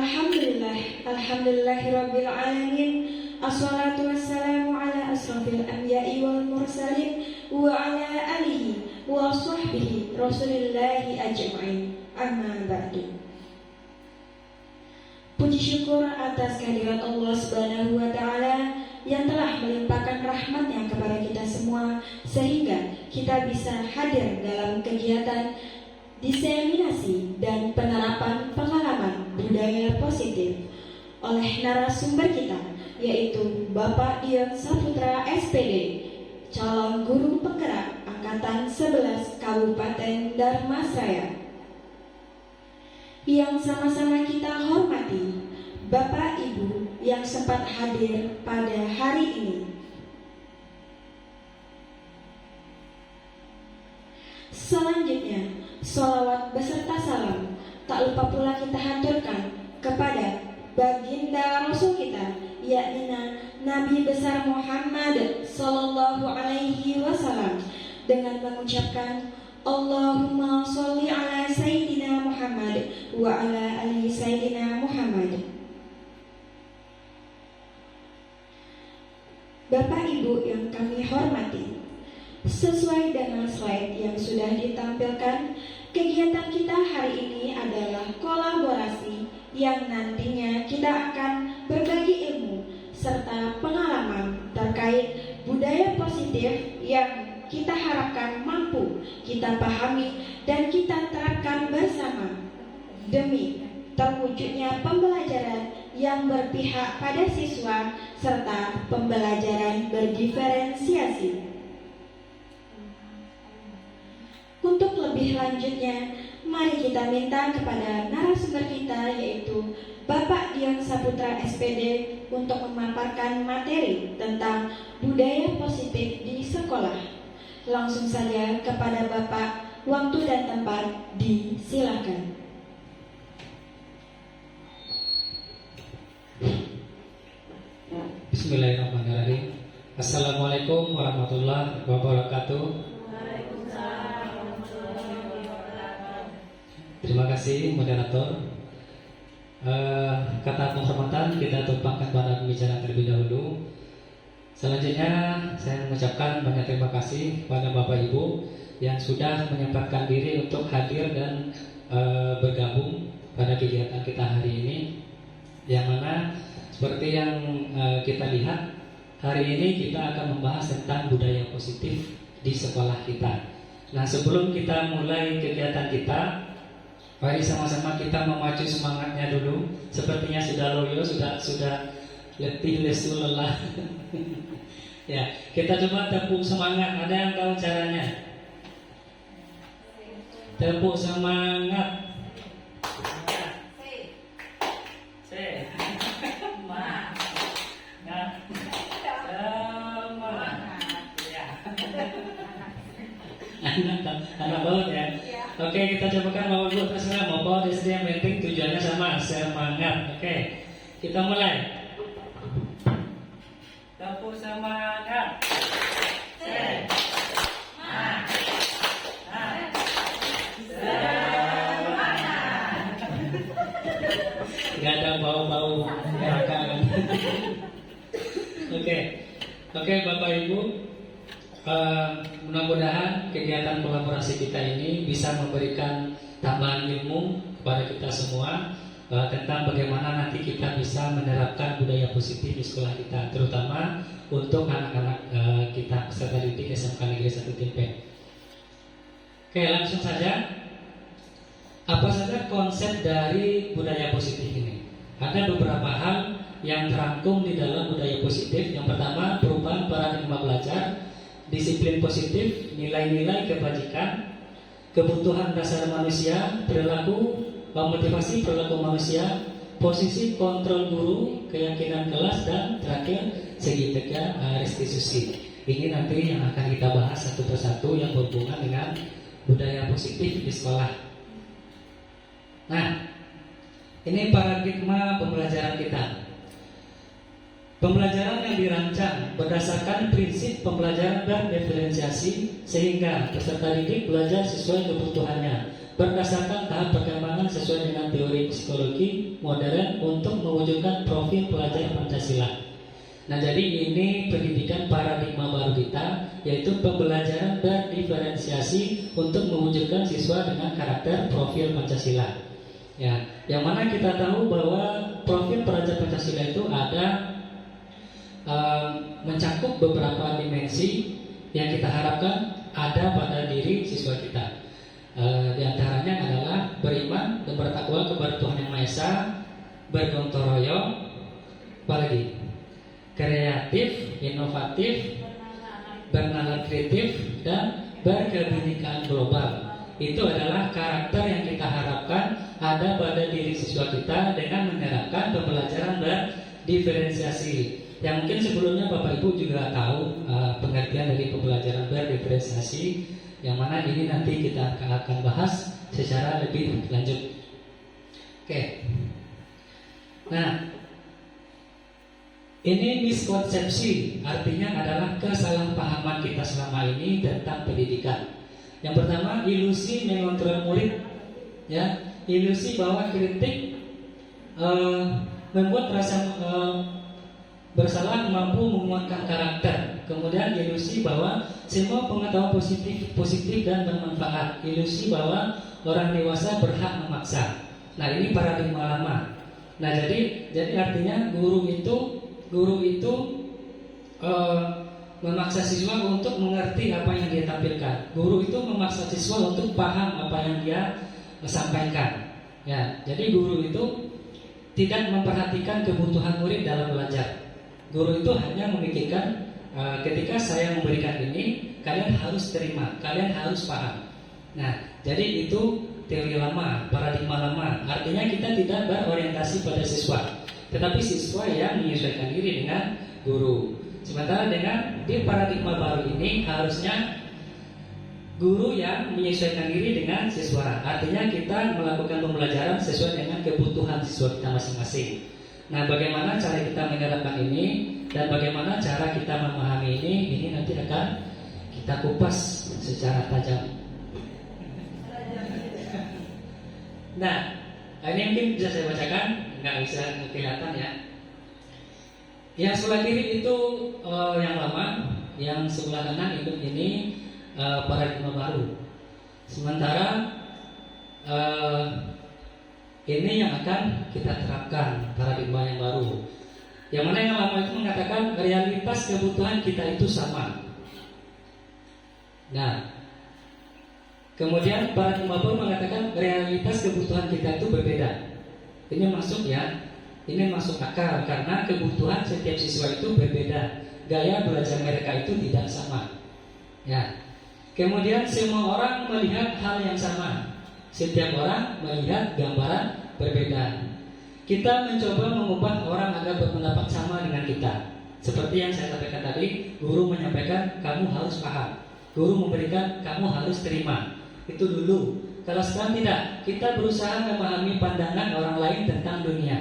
Alhamdulillahirabbil alamin. Assalatu wassalamu ala asrofil anbiya'i wal mursalin wa ala alihi wa sahbihi rasulillahi ajma'in. Amma ba'du. Puji syukur atas kehadirat Allah Subhanahu wa taala yang telah melimpahkan rahmat-Nya kepada kita semua sehingga kita bisa hadir dalam kegiatan diseminasi dan penerapan pengalaman budaya positif oleh narasumber kita, yaitu Bapak Dion Saputra SPD, calon guru penggerak angkatan 11 Kabupaten Dharmasraya. Yang sama-sama kita hormati Bapak Ibu yang sempat hadir pada hari ini. Selanjutnya, sholawat beserta salam tak lupa pula kita haturkan kepada baginda Rasul kita, yakni Nabi besar Muhammad Sallallahu Alaihi Wasallam, dengan mengucapkan Allahumma sholli ala Sayyidina Muhammad wa ala ali Sayyidina Muhammad. Bapak Ibu yang kami hormati, sesuai dengan slide yang sudah ditampilkan, kegiatan kita hari ini adalah kolaborasi yang nantinya kita akan berbagi ilmu serta pengalaman terkait budaya positif yang kita harapkan mampu kita pahami dan kita terapkan bersama demi terwujudnya pembelajaran yang berpihak pada siswa serta pembelajaran berdiferensiasi. Untuk lebih lanjutnya, mari kita minta kepada narasumber kita, yaitu Bapak Dion Saputra SPD, untuk memaparkan materi tentang budaya positif di sekolah. Langsung saja kepada Bapak, waktu dan tempat disilakan. Bismillahirrahmanirrahim. Assalamualaikum warahmatullahi wabarakatuh. Terima kasih moderator. Kata penghormatan kita tumpahkan pada pembicara terlebih dahulu. Selanjutnya saya mengucapkan banyak terima kasih kepada Bapak Ibu yang sudah menyempatkan diri untuk hadir dan bergabung pada kegiatan kita hari ini, yang mana seperti yang kita lihat hari ini kita akan membahas tentang budaya positif di sekolah kita. Nah, sebelum kita mulai kegiatan kita, mari sama-sama kita memacu semangatnya dulu. Sepertinya sudah loyo, sudah letih lesu lelah. Ya, kita coba tepuk semangat. Ada yang tahu caranya? Tepuk semangat. Anak banget ya. Oke, kita cobakan mau dulu terserah mau bawa SD, yang penting tujuannya sama, semangat. Oke, kita mulai. Tepuk semangat. Gak ada bau-bau neraka. Oke, Bapak Ibu, mudah-mudahan kegiatan kolaborasi kita ini bisa memberikan tambahan ilmu kepada kita semua tentang bagaimana nanti kita bisa menerapkan budaya positif di sekolah kita, terutama untuk anak-anak kita peserta didik SMK Negeri 1 Timpen. Oke, langsung saja. Apa saja konsep dari budaya positif ini? Ada beberapa hal yang terangkum di dalam budaya positif. Yang pertama, perubahan paradigma belajar, disiplin positif, nilai-nilai kebajikan, kebutuhan dasar manusia, perilaku motivasi perilaku manusia, posisi kontrol guru, keyakinan kelas, dan terakhir segitiga restitusi. Ini nanti yang akan kita bahas satu persatu yang berhubungan dengan budaya positif di sekolah. Nah, ini paradigma pembelajaran kita. Pembelajaran yang dirancang berdasarkan prinsip pembelajaran berdiferensiasi sehingga peserta didik belajar sesuai kebutuhannya berdasarkan tahap perkembangan sesuai dengan teori psikologi modern untuk mewujudkan profil pelajar Pancasila. Nah, jadi ini pendidikan paradigma baru kita, yaitu pembelajaran berdiferensiasi untuk mewujudkan siswa dengan karakter profil Pancasila. Ya, yang mana kita tahu bahwa profil pelajar Pancasila itu ada mencakup beberapa dimensi yang kita harapkan ada pada diri siswa kita. Di antaranya adalah beriman dan bertakwa kepada Tuhan Yang Maha Esa, bergotong royong, apalagi kreatif, inovatif, bernalar kreatif, dan berkebinekaan global. Itu adalah karakter yang kita harapkan ada pada diri siswa kita dengan menerapkan pembelajaran berdiferensiasi. Yang mungkin sebelumnya Bapak Ibu juga tahu pengertian dari pembelajaran berdiferensiasi, yang mana ini nanti kita akan bahas secara lebih lanjut. Oke. Nah, ini miskonsepsi, artinya adalah kesalahpahaman kita selama ini tentang pendidikan. Yang pertama, ilusi mengontrol murid, ya, ilusi bahwa kritik membuat rasa bersalah mampu menguatkan karakter. Kemudian ilusi bahwa semua pengetahuan positif dan bermanfaat. Ilusi bahwa orang dewasa berhak memaksa. Nah, ini paradigma lama. Nah, jadi artinya guru itu memaksa siswa untuk mengerti apa yang dia tampilkan. Guru itu memaksa siswa untuk paham apa yang dia sampaikan. Ya, jadi guru itu tidak memperhatikan kebutuhan murid dalam belajar. Guru itu hanya memikirkan ketika saya memberikan ini, kalian harus terima, kalian harus paham. Nah, jadi itu teori lama, paradigma lama. Artinya kita tidak berorientasi pada siswa, tetapi siswa yang menyesuaikan diri dengan guru. Sementara dengan di paradigma baru ini harusnya guru yang menyesuaikan diri dengan siswa. Artinya kita melakukan pembelajaran sesuai dengan kebutuhan siswa kita masing-masing. Nah, bagaimana cara kita menerapkan ini dan bagaimana cara kita memahami ini nanti akan kita kupas secara tajam. Nah, ini mungkin bisa saya bacakan, nggak bisa kelihatan ya. Yang sebelah kiri itu yang lama, yang sebelah kanan itu ini paradigma baru. Sementara ini yang akan kita terapkan paradigma yang baru. Yang mana yang lama itu mengatakan realitas kebutuhan kita itu sama. Nah, kemudian paradigma baru mengatakan realitas kebutuhan kita itu berbeda. Ini masuk ya, ini masuk akal karena kebutuhan setiap siswa itu berbeda. Gaya belajar mereka itu tidak sama. Ya. Kemudian semua orang melihat hal yang sama. Setiap orang melihat gambaran berbeda. Kita mencoba mengubah orang agar berpendapat sama dengan kita. Seperti yang saya sampaikan tadi, guru menyampaikan kamu harus paham. Guru memberikan kamu harus terima. Itu dulu. Kalau sekarang tidak, kita berusaha memahami pandangan orang lain tentang dunia.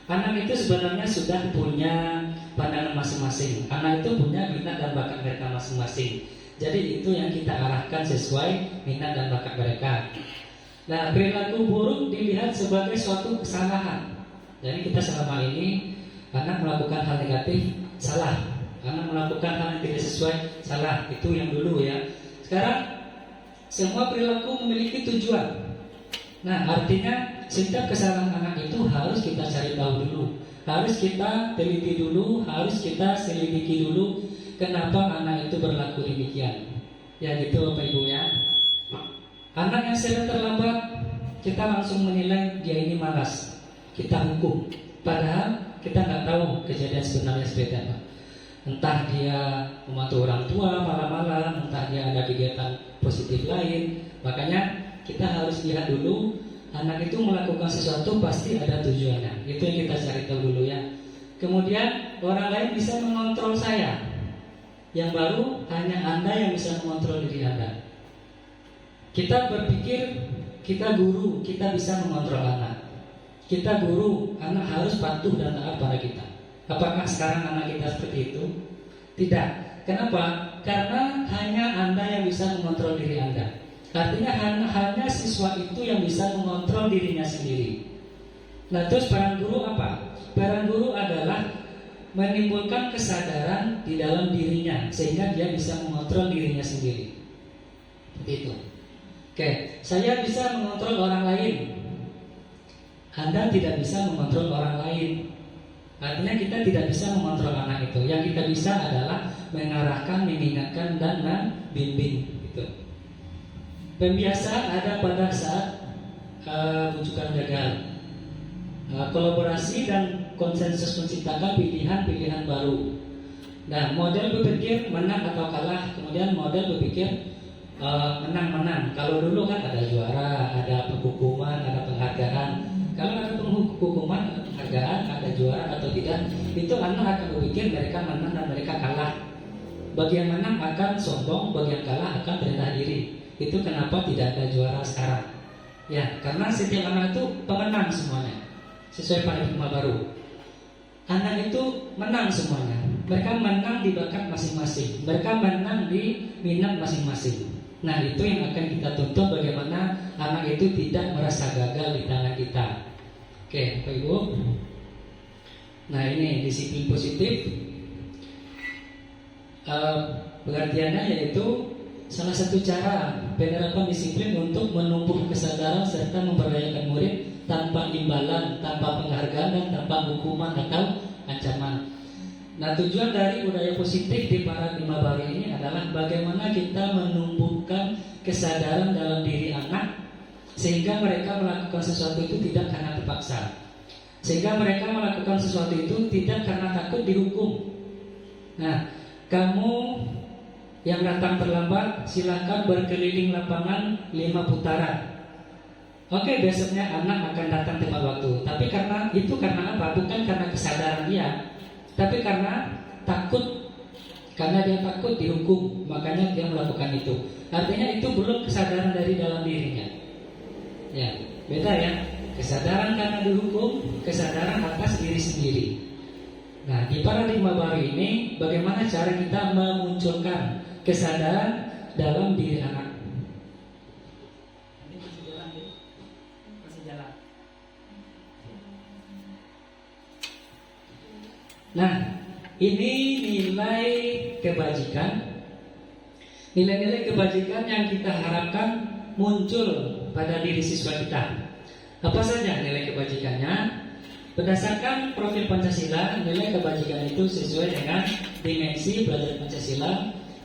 Anak itu sebenarnya sudah punya pandangan masing-masing. Anak itu punya minat dan bakat mereka masing-masing. Jadi itu yang kita arahkan sesuai minat dan bakat mereka. Nah, perilaku buruk dilihat sebagai suatu kesalahan. Jadi kita selama ini anak melakukan hal negatif salah, anak melakukan hal yang tidak sesuai salah. Itu yang dulu ya. Sekarang semua perilaku memiliki tujuan. Nah, artinya setiap kesalahan anak itu harus kita cari tahu dulu, harus kita teliti dulu, harus kita selidiki dulu kenapa anak itu berlaku demikian. Ya gitu Bapak Ibu ya. Anak yang sedang terlambat, kita langsung menilai dia ini malas, kita hukum. Padahal kita nggak tahu kejadian sebenarnya seperti apa. Entah dia membantu orang tua malam-malam, entah dia ada kegiatan positif lain. Makanya kita harus lihat dulu, anak itu melakukan sesuatu pasti ada tujuannya. Itu yang kita cari tahu dulu ya. Kemudian orang lain bisa mengontrol saya. Yang baru hanya Anda yang bisa mengontrol diri Anda. Kita berpikir kita guru, kita bisa mengontrol anak. Kita guru, anak harus patuh dan taat pada kita. Apakah sekarang anak kita seperti itu? Tidak. Kenapa? Karena hanya Anda yang bisa mengontrol diri Anda. Artinya hanya siswa itu yang bisa mengontrol dirinya sendiri. Nah, terus peran guru apa? Peran guru adalah menimbulkan kesadaran di dalam dirinya sehingga dia bisa mengontrol dirinya sendiri. Seperti itu. Oke, saya bisa mengontrol orang lain. Anda tidak bisa mengontrol orang lain. Artinya kita tidak bisa mengontrol anak itu. Yang kita bisa adalah mengarahkan, mengingatkan, dan membimbing. Gitu. Pembiasaan ada pada saat rujukan gagal. Kolaborasi dan konsensus menciptakan pilihan-pilihan baru. Nah, model berpikir menang atau kalah, kemudian model berpikir menang-menang. Kalau dulu kan ada juara, ada penghukuman, ada penghargaan. Kalau ada penghukuman, ada penghargaan, ada juara atau tidak, itu anak akan berpikir mereka menang dan mereka kalah. Bagi yang menang akan sombong, bagi yang kalah akan rendah diri. Itu kenapa tidak ada juara sekarang. Ya, karena setiap anak itu pemenang semuanya, sesuai paradigma baru. Anak itu menang semuanya. Mereka menang di bakat masing-masing. Mereka menang di minat masing-masing. Nah, itu yang akan kita tuntut, bagaimana anak itu tidak merasa gagal di tangan kita. Oke, Bapak Ibu. Nah, ini disiplin positif. Pengertiannya yaitu salah satu cara penerapan disiplin untuk menumbuh kesadaran serta memberdayakan murid tanpa imbalan, tanpa penghargaan, dan tanpa hukuman atau ancaman. Nah, tujuan dari budaya positif di paradigma baru ini adalah bagaimana kita menumbuhkan kesadaran dalam diri anak sehingga mereka melakukan sesuatu itu tidak karena terpaksa, sehingga mereka melakukan sesuatu itu tidak karena takut dihukum. Nah, kamu yang datang terlambat silakan berkeliling lapangan 5 putaran. Oke, besoknya anak akan datang tepat waktu. Tapi karena apa? Bukan karena kesadaran dia, tapi karena takut. Karena dia takut dihukum, makanya dia melakukan itu. Artinya itu belum kesadaran dari dalam dirinya. Ya, beda ya. Kesadaran karena dihukum, kesadaran atas diri sendiri. Nah, di paradigma baru ini, bagaimana cara kita memunculkan kesadaran dalam diri anak? Nah, ini nilai kebajikan, nilai-nilai kebajikan yang kita harapkan muncul pada diri siswa kita. Apa saja nilai kebajikannya? Berdasarkan profil Pancasila, nilai kebajikan itu sesuai dengan dimensi belajar Pancasila: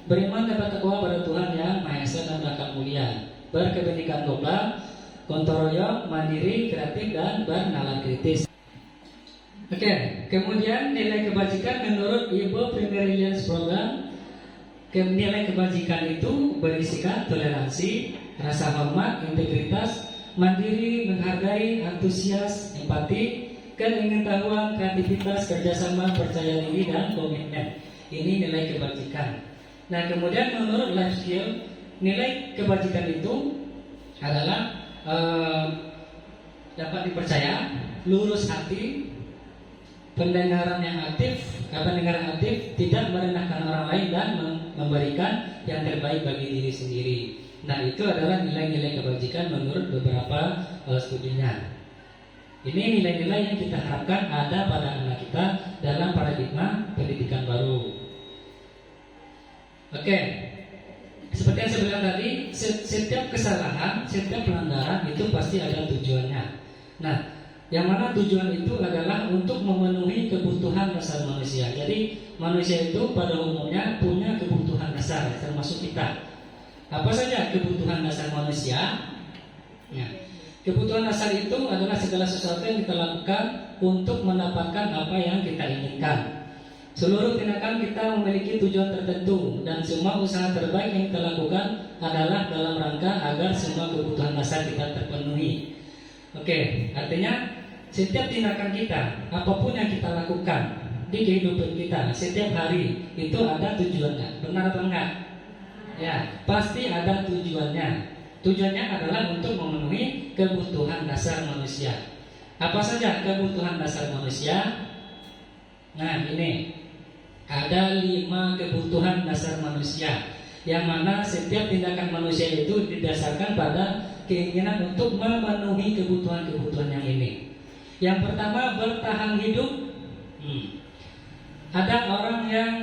beriman dapat takwa pada Tuhan Yang Maha Esa dan Akal Mulia, berkebinekaan global, gotong royong, mandiri, kreatif, dan bernalar kritis. Oke, kemudian nilai kebajikan menurut Ibu Primary Reliance Program, nilai kebajikan itu berisikan toleransi, rasa hormat, integritas, mandiri, menghargai, antusias, empati, keingin-tahuan, kreativitas, kerjasama, percaya diri, dan komitmen. Ini nilai kebajikan. Nah, kemudian menurut life skill, nilai kebajikan itu adalah dapat dipercaya, lurus hati, pendengaran yang aktif, tidak merendahkan orang lain, dan memberikan yang terbaik bagi diri sendiri. Nah, itu adalah nilai-nilai kebajikan menurut beberapa studinya. Ini nilai-nilai yang kita harapkan ada pada anak kita dalam paradigma pendidikan baru. Oke, seperti yang saya bilang tadi, setiap kesalahan, setiap pelanggaran itu pasti ada tujuannya. Nah, yang mana tujuan itu adalah untuk memenuhi kebutuhan dasar manusia. Jadi manusia itu pada umumnya punya kebutuhan dasar, termasuk kita. Apa saja kebutuhan dasar manusia? Ya. Kebutuhan dasar itu adalah segala sesuatu yang kita lakukan untuk mendapatkan apa yang kita inginkan. Seluruh tindakan kita memiliki tujuan tertentu, dan semua usaha terbaik yang kita lakukan adalah dalam rangka agar semua kebutuhan dasar kita terpenuhi. Oke, artinya setiap tindakan kita, apapun yang kita lakukan di kehidupan kita setiap hari itu ada tujuannya. Benar atau enggak? Ya, pasti ada tujuannya. Tujuannya adalah untuk memenuhi kebutuhan dasar manusia. Apa saja kebutuhan dasar manusia? Nah, ini ada 5 kebutuhan dasar manusia, yang mana setiap tindakan manusia itu didasarkan pada keinginan untuk memenuhi kebutuhan-kebutuhan yang ini. Yang pertama, bertahan hidup. Ada orang yang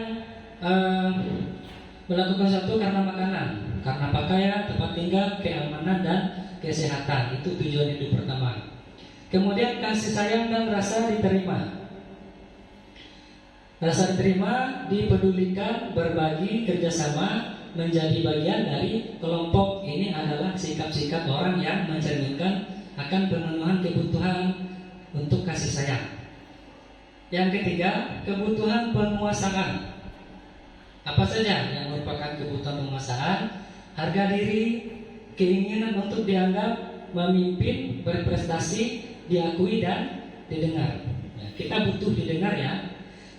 melakukan sesuatu karena makanan, karena pakaian, tempat tinggal, keamanan, dan kesehatan. Itu tujuan hidup pertama. Kemudian kasih sayang dan rasa diterima. Rasa diterima, dipedulikan, berbagi, kerjasama, menjadi bagian dari kelompok. Ini adalah sikap-sikap orang yang mencerminkan akan pemenuhan kebutuhan untuk kasih sayang. Yang ketiga, kebutuhan penguasaan. Apa saja yang merupakan kebutuhan penguasaan? Harga diri, keinginan untuk dianggap memimpin, berprestasi, diakui dan didengar. Kita butuh didengar ya.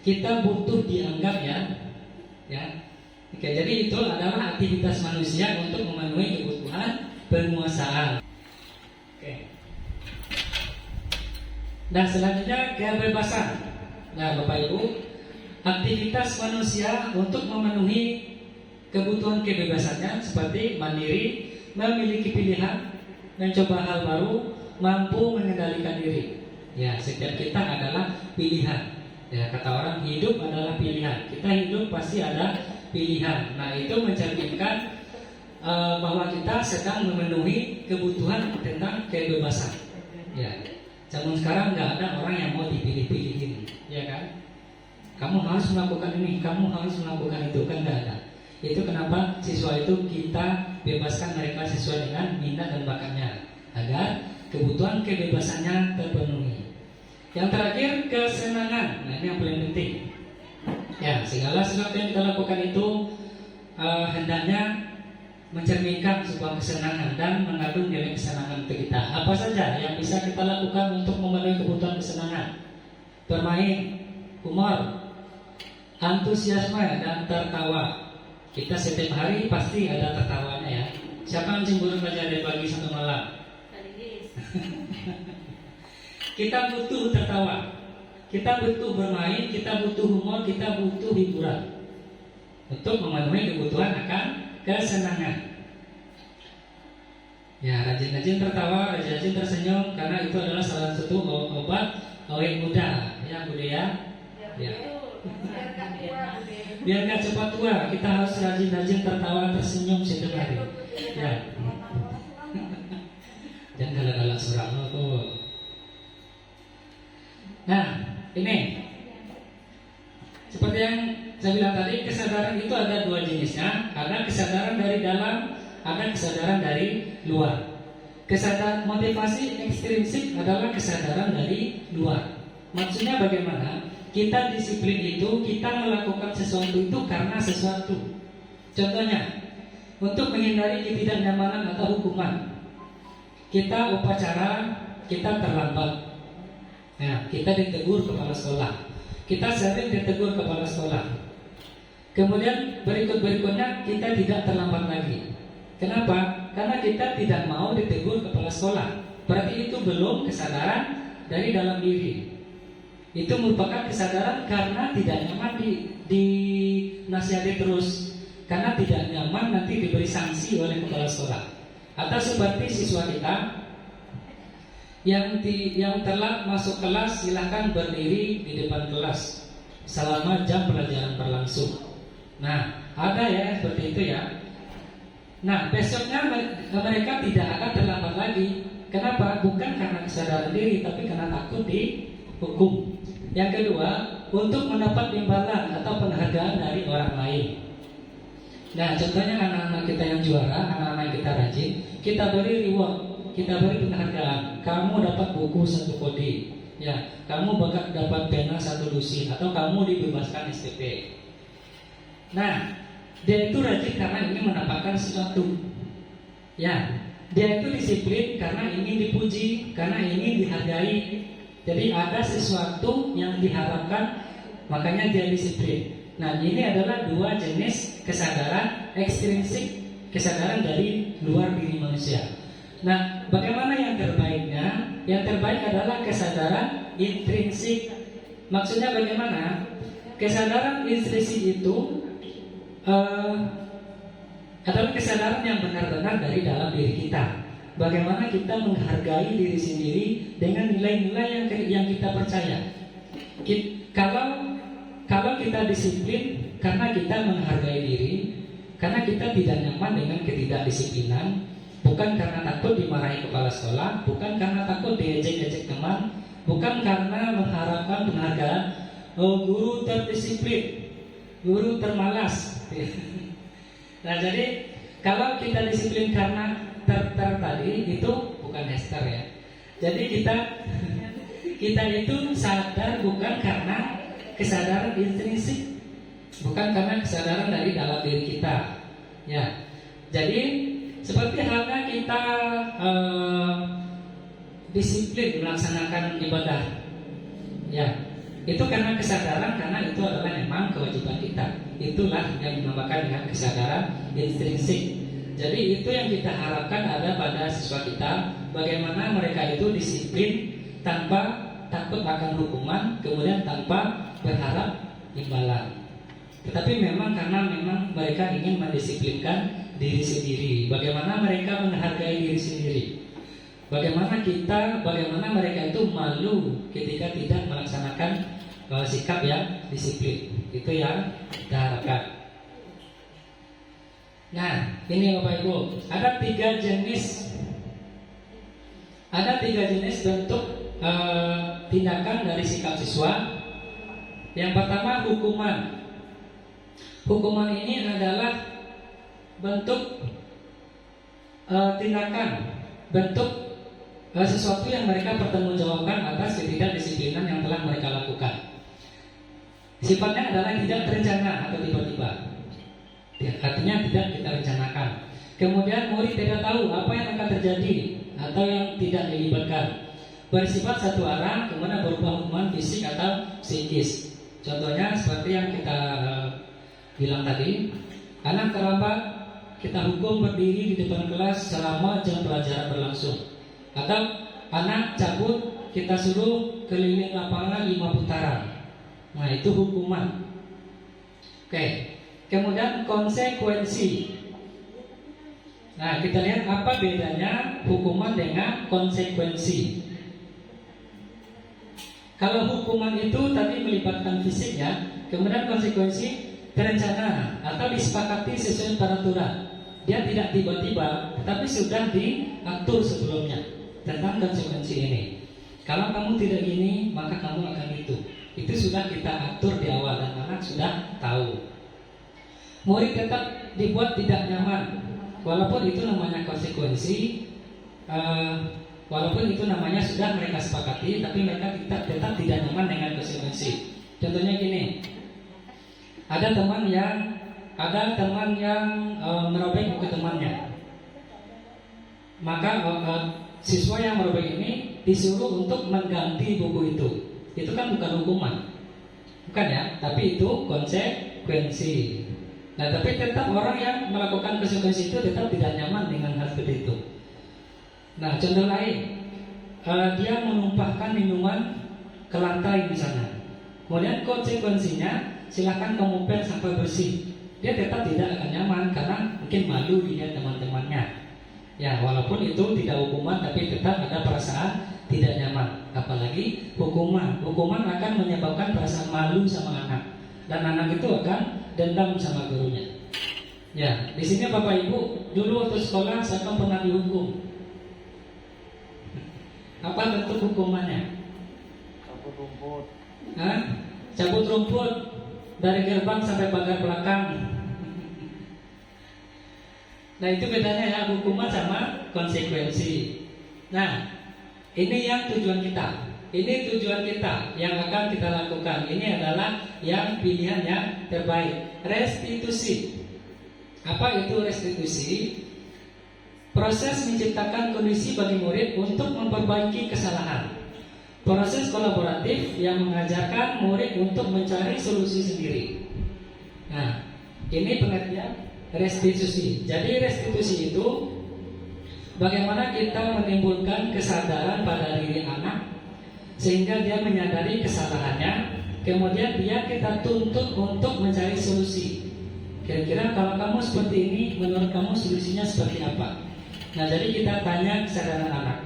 Kita butuh dianggap ya. Oke, jadi itu adalah aktivitas manusia untuk memenuhi kebutuhan penguasaan. Oke. Dan selanjutnya kebebasan. Nah, Bapak Ibu, aktivitas manusia untuk memenuhi kebutuhan kebebasannya seperti mandiri, memiliki pilihan, mencoba hal baru, mampu mengendalikan diri. Ya, setiap kita adalah pilihan. Ya, kata orang hidup adalah pilihan. Kita hidup pasti ada pilihan. Nah, itu mencerminkan bahwa kita sedang memenuhi kebutuhan tentang kebebasan. Ya, zaman sekarang nggak ada orang yang mau dipilih-pilihin, ya kan? Kamu harus melakukan ini, kamu harus melakukan itu, kan nggak ada. Itu kenapa siswa itu kita bebaskan mereka sesuai dengan minat dan bakatnya, agar kebutuhan kebebasannya terpenuhi. Yang terakhir, kesenangan. Nah, ini yang paling penting. Ya, segala sesuatu yang kita lakukan itu hendaknya mencerminkan sebuah kesenangan dan mengandung nilai kesenangan untuk kita. Apa saja yang bisa kita lakukan untuk memenuhi kebutuhan kesenangan? Bermain, humor, antusiasme, dan tertawa. Kita setiap hari pasti ada tertawanya ya. Siapa yang cemburu belajar dari pagi sampai malam? Kita butuh tertawa, kita butuh bermain, kita butuh humor, kita butuh hiburan untuk memenuhi kebutuhan akan kesenangan. Ya, rajin-rajin tertawa, rajin-rajin tersenyum, karena itu adalah salah satu obat awet muda. Ya, Budi ya. Ya. Biar gak cepat tua, kita harus rajin-rajin tertawa, tersenyum setiap hari. Ya. Jangan galak-galak surang tuh. Nah, ini seperti yang saya bilang tadi, kesadaran itu ada 2 jenisnya. Ada kesadaran dari dalam, ada kesadaran dari luar. Kesadaran motivasi ekstrinsik adalah kesadaran dari luar. Maksudnya bagaimana? Kita disiplin itu, kita melakukan sesuatu itu karena sesuatu. Contohnya, untuk menghindari ketidaknyamanan atau hukuman, kita upacara, kita terlambat. Nah, kita ditegur kepala sekolah. Kita sering ditegur kepala sekolah. Kemudian berikutnya kita tidak terlambat lagi. Kenapa? Karena kita tidak mau ditegur kepala sekolah. Berarti itu belum kesadaran dari dalam diri. Itu merupakan kesadaran karena tidak nyaman dinasihati terus. Karena tidak nyaman nanti diberi sanksi oleh kepala sekolah. Atau seperti siswa kita yang telat masuk kelas, silakan berdiri di depan kelas selama jam pelajaran berlangsung. Nah, ada ya seperti itu ya. Nah, besoknya mereka tidak akan terlambat lagi. Kenapa? Bukan karena kesadaran diri, tapi karena takut dihukum. Yang kedua, untuk mendapat imbalan atau penghargaan dari orang lain. Nah, contohnya anak-anak kita yang juara, anak-anak yang kita rajin, kita beri reward, kita beri penghargaan. Kamu dapat buku 1 kode, ya, kamu bakal dapat pena 1 lusin, atau kamu dibebaskan SPP. Nah, dia itu rajin karena ingin mendapatkan sesuatu. Ya, dia itu disiplin karena ingin dipuji, karena ingin dihargai. Jadi ada sesuatu yang diharapkan, makanya dia disiplin. Nah, ini adalah 2 jenis kesadaran ekstrinsik, kesadaran dari luar diri manusia. Nah, bagaimana yang terbaiknya? Yang terbaik adalah kesadaran intrinsik. Maksudnya bagaimana? Kesadaran intrinsik itu adalah kesadaran yang benar-benar dari dalam diri kita. Bagaimana kita menghargai diri sendiri dengan nilai-nilai yang kita percaya. Kalau kita disiplin karena kita menghargai diri, karena kita tidak nyaman dengan ketidakdisiplinan, bukan karena takut dimarahi kepala sekolah, bukan karena takut diejek-ejek teman, bukan karena mengharapkan penghargaan. Oh, guru terdisiplin, guru termalas. Nah, jadi kalau kita disiplin karena tadi itu bukan Hester ya. Jadi kita itu sadar bukan karena kesadaran intrinsik, bukan karena kesadaran dari dalam diri kita. Ya, jadi seperti halnya kita disiplin melaksanakan ibadah. Ya, itu karena kesadaran, karena itu adalah memang kewajiban kita. Itulah yang dinamakan dengan kesadaran intrinsik. Jadi itu yang kita harapkan ada pada siswa kita, bagaimana mereka itu disiplin tanpa takut akan hukuman, kemudian tanpa berharap imbalan. Tetapi memang karena memang mereka ingin mendisiplinkan diri sendiri, bagaimana mereka menghargai diri sendiri, bagaimana mereka itu malu ketika tidak melaksanakan sikap yang disiplin. Itu yang kita harapkan. Nah, ini Bapak Ibu, ada tiga jenis bentuk tindakan dari sikap siswa. Yang pertama, hukuman. Hukuman ini adalah bentuk tindakan, bentuk sesuatu yang mereka pertanggungjawabkan atas ketidakdisiplinan yang telah mereka lakukan. Sifatnya adalah tidak terencana atau tiba-tiba. Artinya tidak kita rencanakan. Kemudian murid tidak tahu apa yang akan terjadi atau yang tidak dilibatkan. Bersifat satu arah, kemudian berupa hukuman fisik atau psikis. Contohnya seperti yang kita bilang tadi, anak terlambat kita hukum berdiri di depan kelas selama jam pelajaran berlangsung. Atau anak cabut kita suruh keliling lapangan 5 putaran. Nah, itu hukuman. Oke. Kemudian konsekuensi. Nah, kita lihat apa bedanya hukuman dengan konsekuensi. Kalau hukuman itu tadi melibatkan fisik ya, kemudian konsekuensi terencana atau disepakati sesuai peraturan. Dia tidak tiba-tiba, tetapi sudah diatur sebelumnya tentang konsekuensi ini. Kalau kamu tidak gini, maka kamu akan itu. Itu sudah kita atur di awal dan anak sudah tahu. Murid tetap dibuat tidak nyaman, walaupun itu namanya konsekuensi, walaupun itu namanya sudah mereka sepakati, tapi mereka tetap tidak nyaman dengan konsekuensi. Contohnya gini, ada teman yang merobek buku temannya, maka siswa yang merobek ini disuruh untuk mengganti buku itu. Itu kan bukan hukuman, bukan ya, tapi itu konsekuensi. Nah, tapi tetap orang yang melakukan konsekuensi itu tetap tidak nyaman dengan hal seperti itu. Nah, contoh lain, dia menumpahkan minuman ke lantai misalnya. Kemudian konsekuensinya silakan kamu pel sampai bersih. Dia tetap tidak akan nyaman karena mungkin malu dilihat teman-temannya. Ya, walaupun itu tidak hukuman, tapi tetap ada perasaan tidak nyaman. Apalagi hukuman akan menyebabkan perasaan malu sama anak, dan anak itu akan dendam sama gurunya. Ya, di sini Bapak Ibu, dulu waktu sekolah saya kan pernah dihukum. Apa bentuk hukumannya? Cabut rumput. Cabut rumput dari gerbang sampai pagar belakang. Nah, itu bedanya ya, hukuman sama konsekuensi. Nah, ini yang tujuan kita. Ini tujuan kita yang akan kita lakukan. Ini adalah yang pilihan yang terbaik. Restitusi. Apa itu restitusi? Proses menciptakan kondisi bagi murid untuk memperbaiki kesalahan. Proses kolaboratif yang mengajarkan murid untuk mencari solusi sendiri. Nah, ini pengertian restitusi. Jadi restitusi itu bagaimana kita menimbulkan kesadaran pada diri anak sehingga dia menyadari kesalahannya, kemudian dia kita tuntut untuk mencari solusi. Kira-kira kalau kamu seperti ini, menurut kamu solusinya seperti apa? Nah, jadi kita tanya kesadaran anak.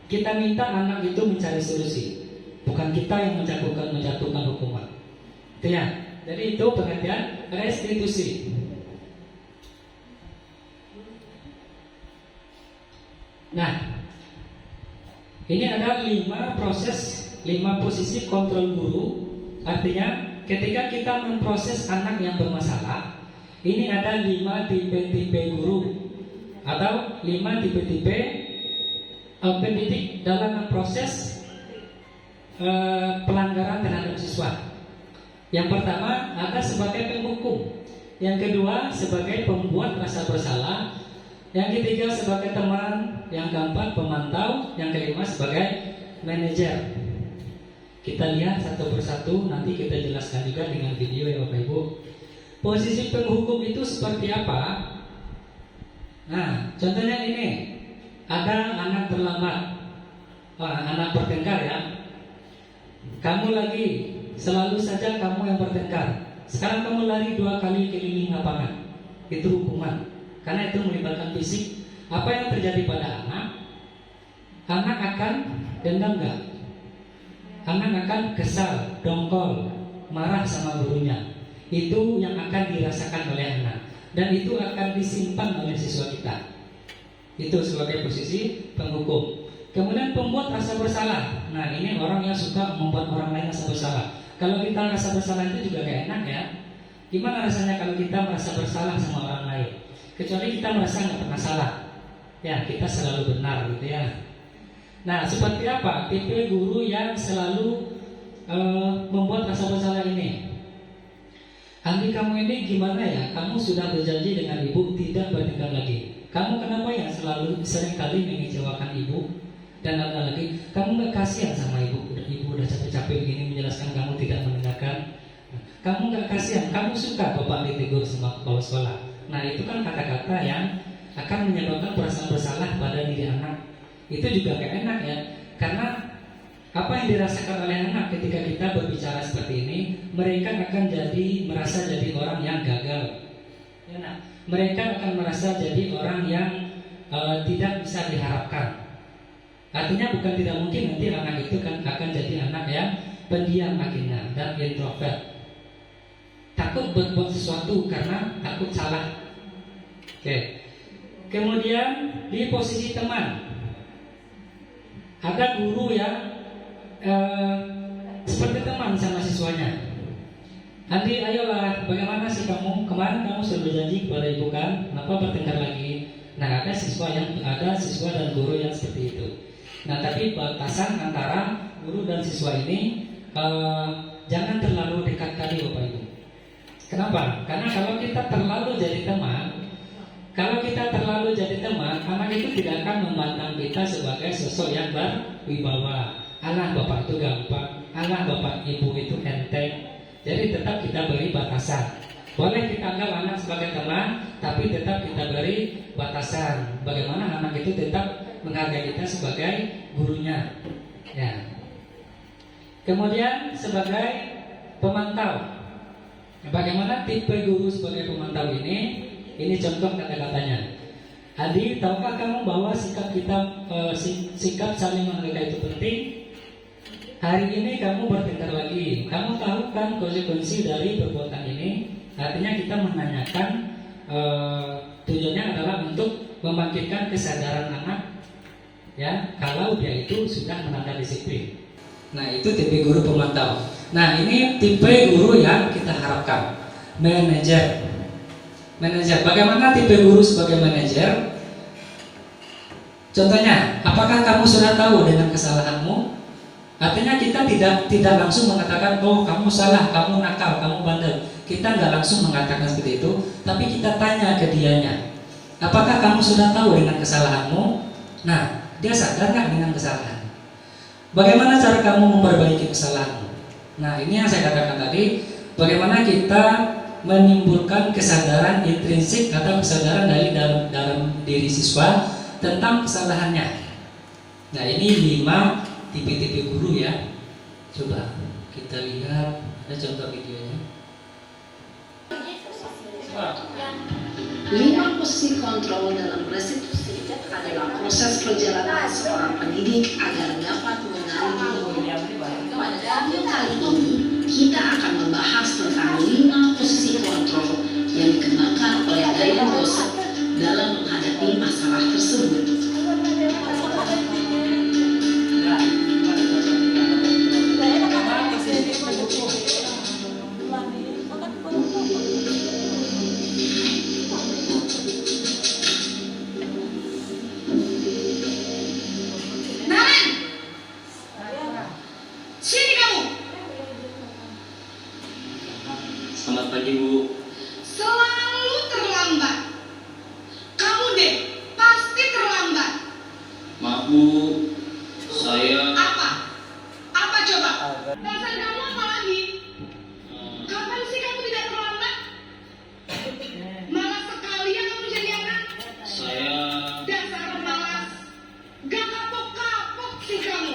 Kita minta anak itu mencari solusi, bukan kita yang menjatuhkan hukuman. Itu ya. Jadi itu pengertian restitusi. Nah, ini ada 5 posisi kontrol guru. Artinya ketika kita memproses anak yang bermasalah, ini ada 5 tipe-tipe guru atau 5 tipe-tipe pendidik dalam memproses pelanggaran terhadap siswa. Yang pertama ada sebagai penghukum, yang kedua sebagai pembuat rasa bersalah, yang ketiga sebagai teman, yang keempat pemantau, yang kelima sebagai manajer. Kita lihat satu persatu, nanti kita jelaskan juga dengan video ya Bapak Ibu. Posisi penghukum itu seperti apa? Nah, contohnya ini, ada anak terlambat, anak bertengkar ya. Kamu lagi, selalu saja kamu yang bertengkar. Sekarang kamu lari 2 kali keliling lapangan, itu hukuman. Karena itu melibatkan fisik. Apa yang terjadi pada anak? Anak akan dendam gak? Anak akan kesal, dongkol, marah sama gurunya. Itu yang akan dirasakan oleh anak, dan itu akan disimpan oleh siswa kita. Itu sebagai posisi penghukum. Kemudian pembuat rasa bersalah. Nah, ini orang yang suka membuat orang lain rasa bersalah. Kalau kita rasa bersalah itu juga gak enak ya. Gimana rasanya kalau kita merasa bersalah sama orang lain? Kecuali kita merasa nggak pernah salah, ya kita selalu benar gitu ya. Nah, seperti apa tipe guru yang selalu membuat rasa bersalah ini? Andi, kamu ini gimana ya? Kamu sudah berjanji dengan ibu tidak bertengkar lagi. Kamu kenapa ya selalu seringkali mengecewakan ibu? Dan ada lagi, kamu nggak kasihan sama ibu? Ibu udah capek-capek begini menjelaskan, kamu tidak mendengarkan. Kamu nggak kasihan? Kamu suka bapak ditegur sama kepala sekolah? Nah, itu kan kata-kata yang akan menyebabkan perasaan bersalah pada diri anak. Itu juga gak enak ya. Karena apa yang dirasakan oleh anak ketika kita berbicara seperti ini, mereka akan merasa jadi orang yang gagal ya, nah. Mereka akan merasa jadi orang yang tidak bisa diharapkan. Artinya bukan tidak mungkin nanti anak itu kan akan jadi anak yang pendiam akhirnya dan introvert, takut berbuat sesuatu karena takut salah. Oke. Kemudian di posisi teman, ada guru yang seperti teman sama siswanya. Andi, ayolah, bagaimana sih kamu? Kemarin kamu sudah berjanji kepada ibu kan? Kenapa bertengkar lagi? Nah, ada siswa dan guru yang seperti itu. Nah, tapi batasan antara guru dan siswa ini jangan terlalu dekat kali Bapak Ibu. Kenapa? Karena kalau kita terlalu jadi teman, anak itu tidak akan memandang kita sebagai sosok yang berwibawa. Alah, bapak itu gampang, alah, bapak ibu itu enteng. Jadi tetap kita beri batasan. Boleh kita anggap anak sebagai teman, tapi tetap kita beri batasan. Bagaimana anak itu tetap menghargai kita sebagai gurunya. Ya. Kemudian sebagai pemantau. Bagaimana tipe guru sebagai pemantau ini? Ini contoh kata-katanya. Adi, tahukah kamu bahwa sikap saling menghargai itu penting? Hari ini kamu bertengkar lagi. Kamu tahu kan konsekuensi dari perbuatan ini? Artinya kita menanyakan tujuannya adalah untuk membangkitkan kesadaran anak, ya, kalau dia itu sudah melanggar disiplin. Nah, itu tipe guru pemantau. Nah, ini tipe guru yang kita harapkan. Manajer. Bagaimana tipe guru sebagai manajer? Contohnya, apakah kamu sudah tahu dengan kesalahanmu? Artinya kita tidak langsung mengatakan, oh kamu salah, kamu nakal, kamu bandel. Kita nggak langsung mengatakan seperti itu, tapi kita tanya ke dianya, apakah kamu sudah tahu dengan kesalahanmu? Nah, dia sadar nggak dengan kesalahan? Bagaimana cara kamu memperbaiki kesalahanmu? Nah, ini yang saya katakan tadi, bagaimana kita menimbulkan kesadaran intrinsik atau kesadaran dari dalam diri siswa tentang kesalahannya. Nah, ini 5 tipe-tipe guru ya. Coba. Kita lihat ada contoh videonya. 5 posisi kontrol dalam restitusi adalah proses perjalanan seorang pendidik agar dapat mengenali guru. Pada video kali ini, kita akan membahas tentang 5 posisi kontrol yang dikembangkan oleh gaya dosen dalam menghadapi masalah tersebut. Selamat pagi, Bu. Selalu terlambat. Kamu deh, pasti terlambat. Maaf, Bu. Saya Apa? Apa coba? Dasar kamu apa lagi? Kapan sih kamu tidak terlambat? Malas sekali ya kamu jadi anak. saya Dasar pemalas. Gak kapok-kapok sih kamu.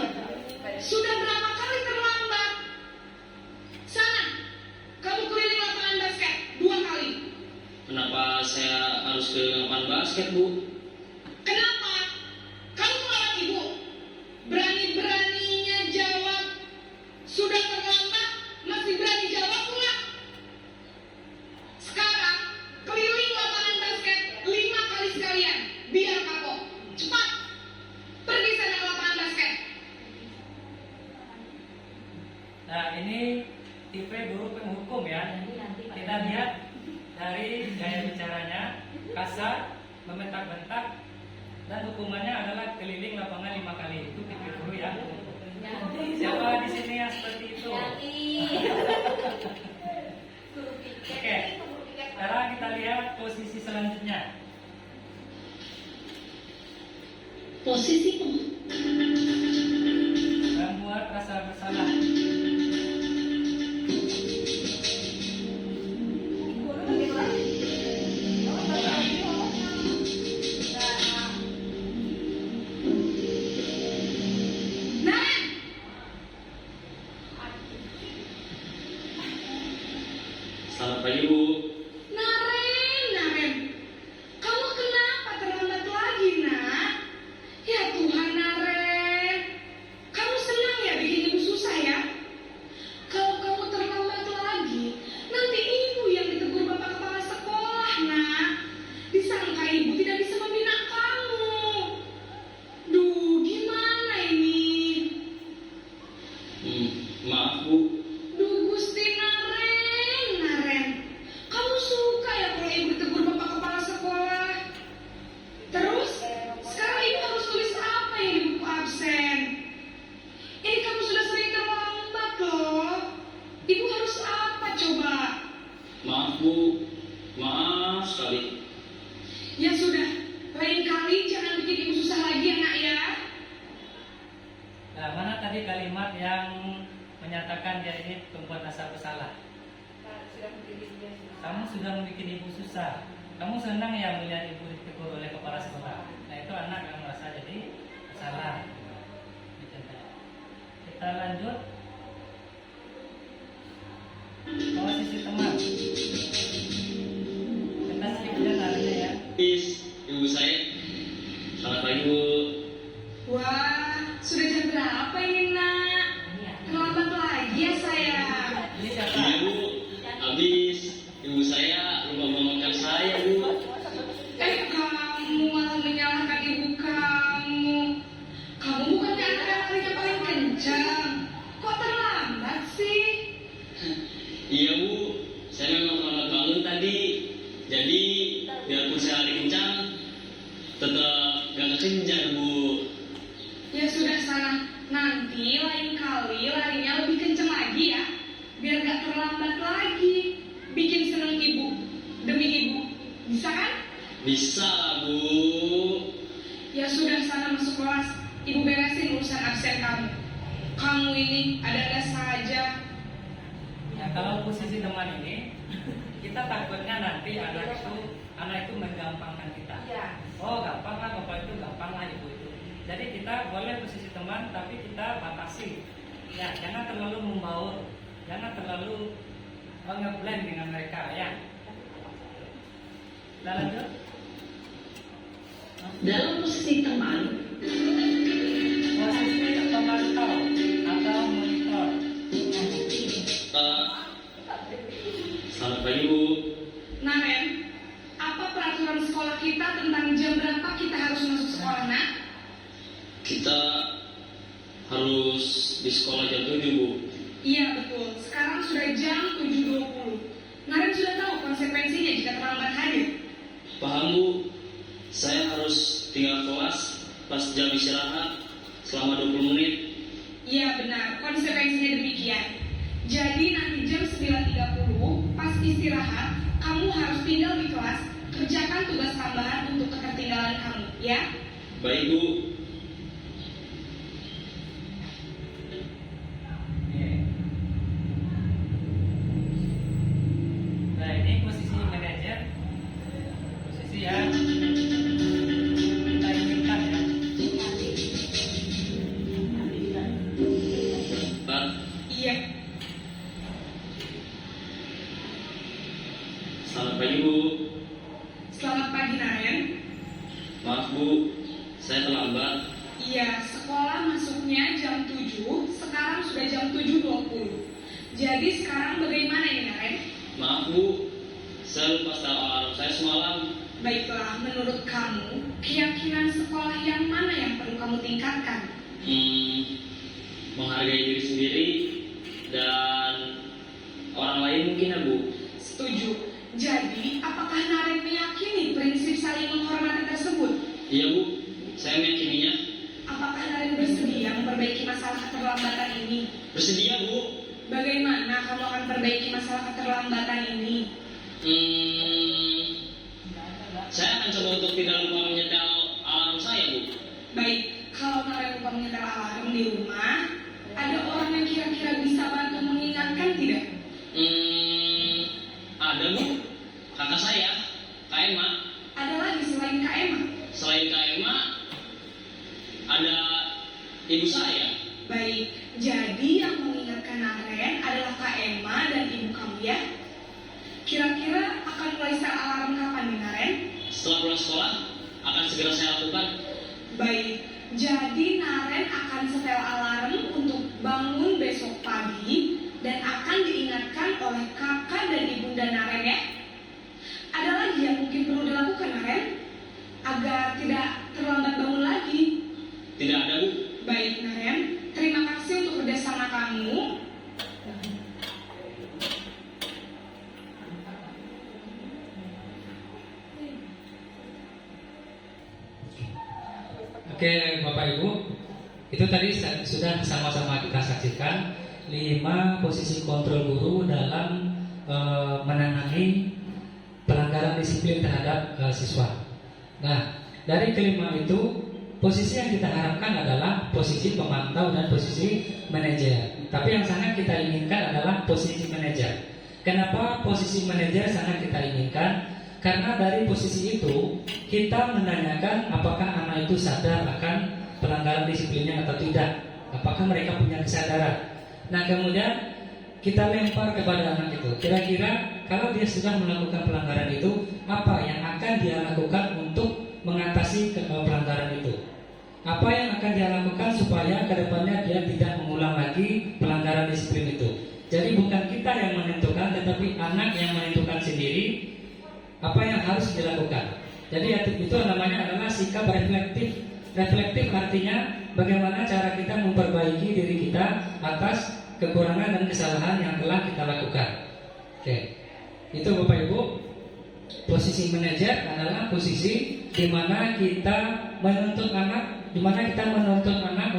Sudah berapa kali terlambat? Sana, kamu keliling lapangan basket 2 kali. kenapa saya harus ke lapangan basket, Bu? Kenapa? Kamu melawan ibu. Berani-beraninya jawab. Sudah terlambat, masih berani jawab pula. Sekarang, keliling lapangan basket 5 kali sekalian. Biar kapok. Cepat. Pergi sana ke lapangan basket. Nah, ini tipe guru penghukum ya. Kita lihat dari gaya bicaranya, kasar, membentak-bentak, dan hukumannya adalah keliling lapangan 5 kali. Itu tipe guru ya. Siapa di sini yang seperti itu? Oke. Sekarang kita lihat posisi selanjutnya. Posisi Membuat rasa bersalah. Naren, Selamat pagi, Bu. Naren. Kamu kenapa terlambat lagi, nak? Ya Tuhan, Naren. Kamu senang ya bikin ibu susah ya? Kalau kamu terlambat lagi, nanti ibu yang ditegur bapak kepala sekolah, nak. Disangka ibu tidak bisa membina kamu. Duh, gimana ini? Maaf, Bu. Duh, Gusti Naren. Kamu suka ya kalau ibu ditegur bapak kepala sekolah? Terus, sekarang ibu harus tulis apa yang di buku absen? Ini kamu sudah sering terlambat loh. Ibu harus apa coba? Maaf, Bu. Maaf sekali. Ya sudah, lain kali jangan bikin ibu susah lagi ya nak ya. Nah, mana tadi kalimat yang menyatakan dia ini pembuat rasa bersalah? Kamu sudah membuat ibu susah. Kamu senang ya melihat ibu ditegur oleh kepala sekolah. Nah, itu anak yang merasa jadi salah. Kita lanjut. Posisi teman. Kita skipnya tadinya ya. Ibu saya. Selamat pagi, Bu. Wah, sudah jam berapa ini nak? Terlambat lagi ya saya. Ini siapa? Iya, Bu. Habis ibu saya lupa memakan saya, Bu. Kamu malah menyalahkan ibu kamu. Kamu bukannya anak yang larinya paling kencang. Kok terlambat sih? Iya, Bu. Saya memang terlambat bangun tadi. Jadi biarpun saya lari kencang, tetap gak kekejar, Bu. Ya sudah sana. Nanti lain kali larinya lebih kencang lagi ya. Biar gak terlambat lagi. Bikin seneng ibu. Demi ibu. Bisa kan? Bisa lah, Bu. Ya sudah sana masuk kelas. Ibu beresin urusan absen kamu. Kamu ini ada-ada saja. Ya, kalau posisi teman ini, kita takutnya nanti anak itu menggampangkan kita. Oh, gampang lah bapak itu, gampang lah ibu itu. Jadi kita boleh posisi teman, tapi kita batasi. Ya, jangan terlalu membaur, jangan terlalu ngeblend dengan mereka ya. Kita lanjut. Dalam posisi teman, Posisi pemantau atau monitor. Selamat pagi Bu. Naren, apa peraturan sekolah kita tentang jam berapa kita harus masuk sekolah, nak? Kita harus di sekolah jam 7 Bu. Iya betul, sekarang sudah jam 7.20. Naren sudah tahu konsekuensinya jika terlambat hadir. Paham Bu. Saya harus tinggal kelas pas jam istirahat selama 20 menit. Iya benar, konsekuensinya demikian. Jadi nanti jam 9.30 pas istirahat, kamu harus tinggal di kelas, kerjakan tugas tambahan untuk ketertinggalan kamu, ya? Baik Bu. Nah, ini posisi manajer, posisi yang kita inginkan ya. Pak, Iya. selamat pagi Bu. Selamat pagi Naren. Maaf Bu, saya terlambat. Iya, sekolah masuknya jam 7, sekarang sudah jam 7.20. Jadi sekarang bagaimana ini Naren? Maaf Bu, saya lupa setel alarm saya semalam. Baiklah, menurut kamu, keyakinan sekolah yang mana yang perlu kamu tingkatkan? Menghargai diri sendiri dan orang lain mungkin ya Bu. Setuju. Jadi, apakah Naren meyakini prinsip saling menghormati tersebut? Iya Bu, saya meyakininya. Apakah Naren bersedia memperbaiki masalah keterlambatan ini? Bersedia Bu. Bagaimana kamu akan perbaiki masalah keterlambatan ini? Saya akan coba untuk tidak lupa menyetel alarm saya Bu. Baik, kalau Naren lupa menyetel alarm di rumah, ada orang yang kira-kira bisa bantu mengingatkan tidak? Ada Bu, kakak saya, Kak Emma. Ada lagi selain Kak Emma? Selain Kak Emma, ada ibu saya. Baik, jadi yang mengingatkan Naren adalah Kak Emma dan ibu kamu ya? Kira-kira akan mulai setel alarm kapan nih Naren? Setelah pulang sekolah, akan segera saya lakukan. Baik, jadi Naren akan setel alarm untuk bangun besok pagi dan akan diingatkan oleh kakak dan ibunda Naren ya. Ada lagi yang mungkin perlu dilakukan Naren agar tidak terlambat bangun lagi. Tidak ada Bu. Baik Naren, terima kasih untuk kerjasama kamu. Oke Bapak Ibu, itu tadi sudah sama-sama kita saksikan 5 posisi kontrol guru dalam menangani pelanggaran disiplin terhadap siswa. Nah, dari kelima itu posisi yang kita harapkan adalah posisi pemantau dan posisi manajer. Tapi yang sangat kita inginkan adalah posisi manajer. Kenapa posisi manajer sangat kita inginkan? Karena dari posisi itu kita menanyakan apakah anak itu sadar akan pelanggaran disiplinnya atau tidak. Apakah mereka punya kesadaran. Nah kemudian kita lempar kepada anak itu. Kira-kira kalau dia sudah melakukan pelanggaran itu, apa yang akan dia lakukan untuk mengatasi pelanggaran itu? Apa yang akan dia lakukan supaya kedepannya dia tidak mengulang lagi pelanggaran disiplin itu? Jadi bukan kita yang menentukan, tetapi anak yang menentukan sendiri apa yang harus dilakukan. Jadi itu namanya adalah sikap reflektif. Reflektif artinya bagaimana cara kita memperbaiki diri kita atas kekurangan dan kesalahan yang telah kita lakukan. Oke, itu Bapak Ibu. Posisi manajer adalah posisi di mana kita menuntut anak,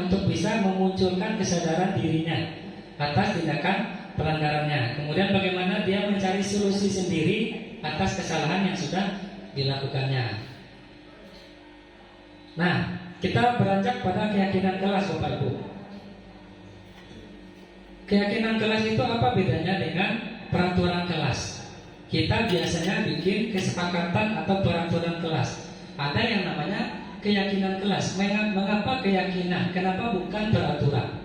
untuk bisa memunculkan kesadaran dirinya atas tindakan pelanggarannya. Kemudian bagaimana dia mencari solusi sendiri atas kesalahan yang sudah dilakukannya. Nah, kita beranjak pada keyakinan kelas Bapak Ibu. Keyakinan kelas itu apa bedanya dengan peraturan kelas? Kita biasanya bikin kesepakatan atau peraturan kelas. Ada yang namanya keyakinan kelas. Mengapa keyakinan? Kenapa bukan peraturan?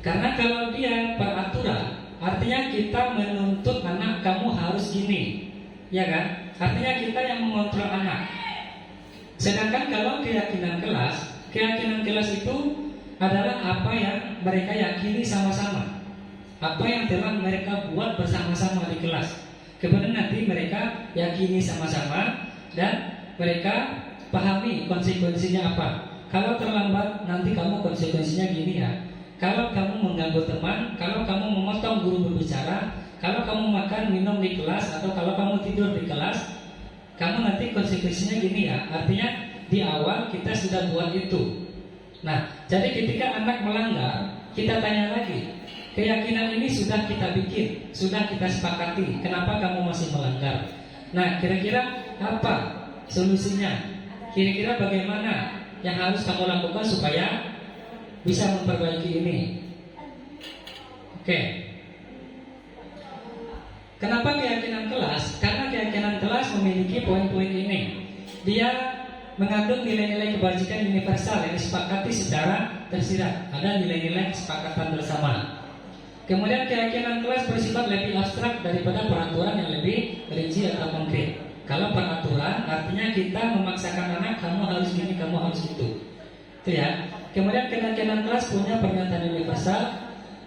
Karena kalau dia peraturan, artinya kita menuntut anak kamu harus gini, ya kan? Artinya kita yang mengontrol anak. Sedangkan kalau keyakinan kelas itu adalah apa yang mereka yakini sama-sama, apa yang telah mereka buat bersama-sama di kelas. Kemudian nanti mereka yakini sama-sama dan mereka pahami konsekuensinya apa. Kalau terlambat nanti kamu konsekuensinya gini ya. Kalau kamu mengganggu teman, kalau kamu memotong guru berbicara, kalau kamu makan minum di kelas, atau kalau kamu tidur di kelas, kamu nanti konsekuensinya gini ya. Artinya di awal kita sudah buat itu. Nah, jadi ketika anak melanggar, kita tanya lagi, keyakinan ini sudah kita bikin, sudah kita sepakati, kenapa kamu masih melanggar? Nah, kira-kira apa solusinya? Kira-kira bagaimana yang harus kamu lakukan supaya bisa memperbaiki ini? Oke. Kenapa keyakinan kelas? Karena keyakinan kelas memiliki poin-poin ini. Dia mengandung nilai-nilai kebajikan universal yang disepakati secara tersirat. Ada nilai-nilai kesepakatan bersama. Kemudian keyakinan kelas bersifat lebih abstrak daripada peraturan yang lebih rinci atau konkret. Kalau peraturan artinya kita memaksakan anak, kamu harus gini, kamu harus itu ya. Kemudian keyakinan kelas punya pernyataan universal.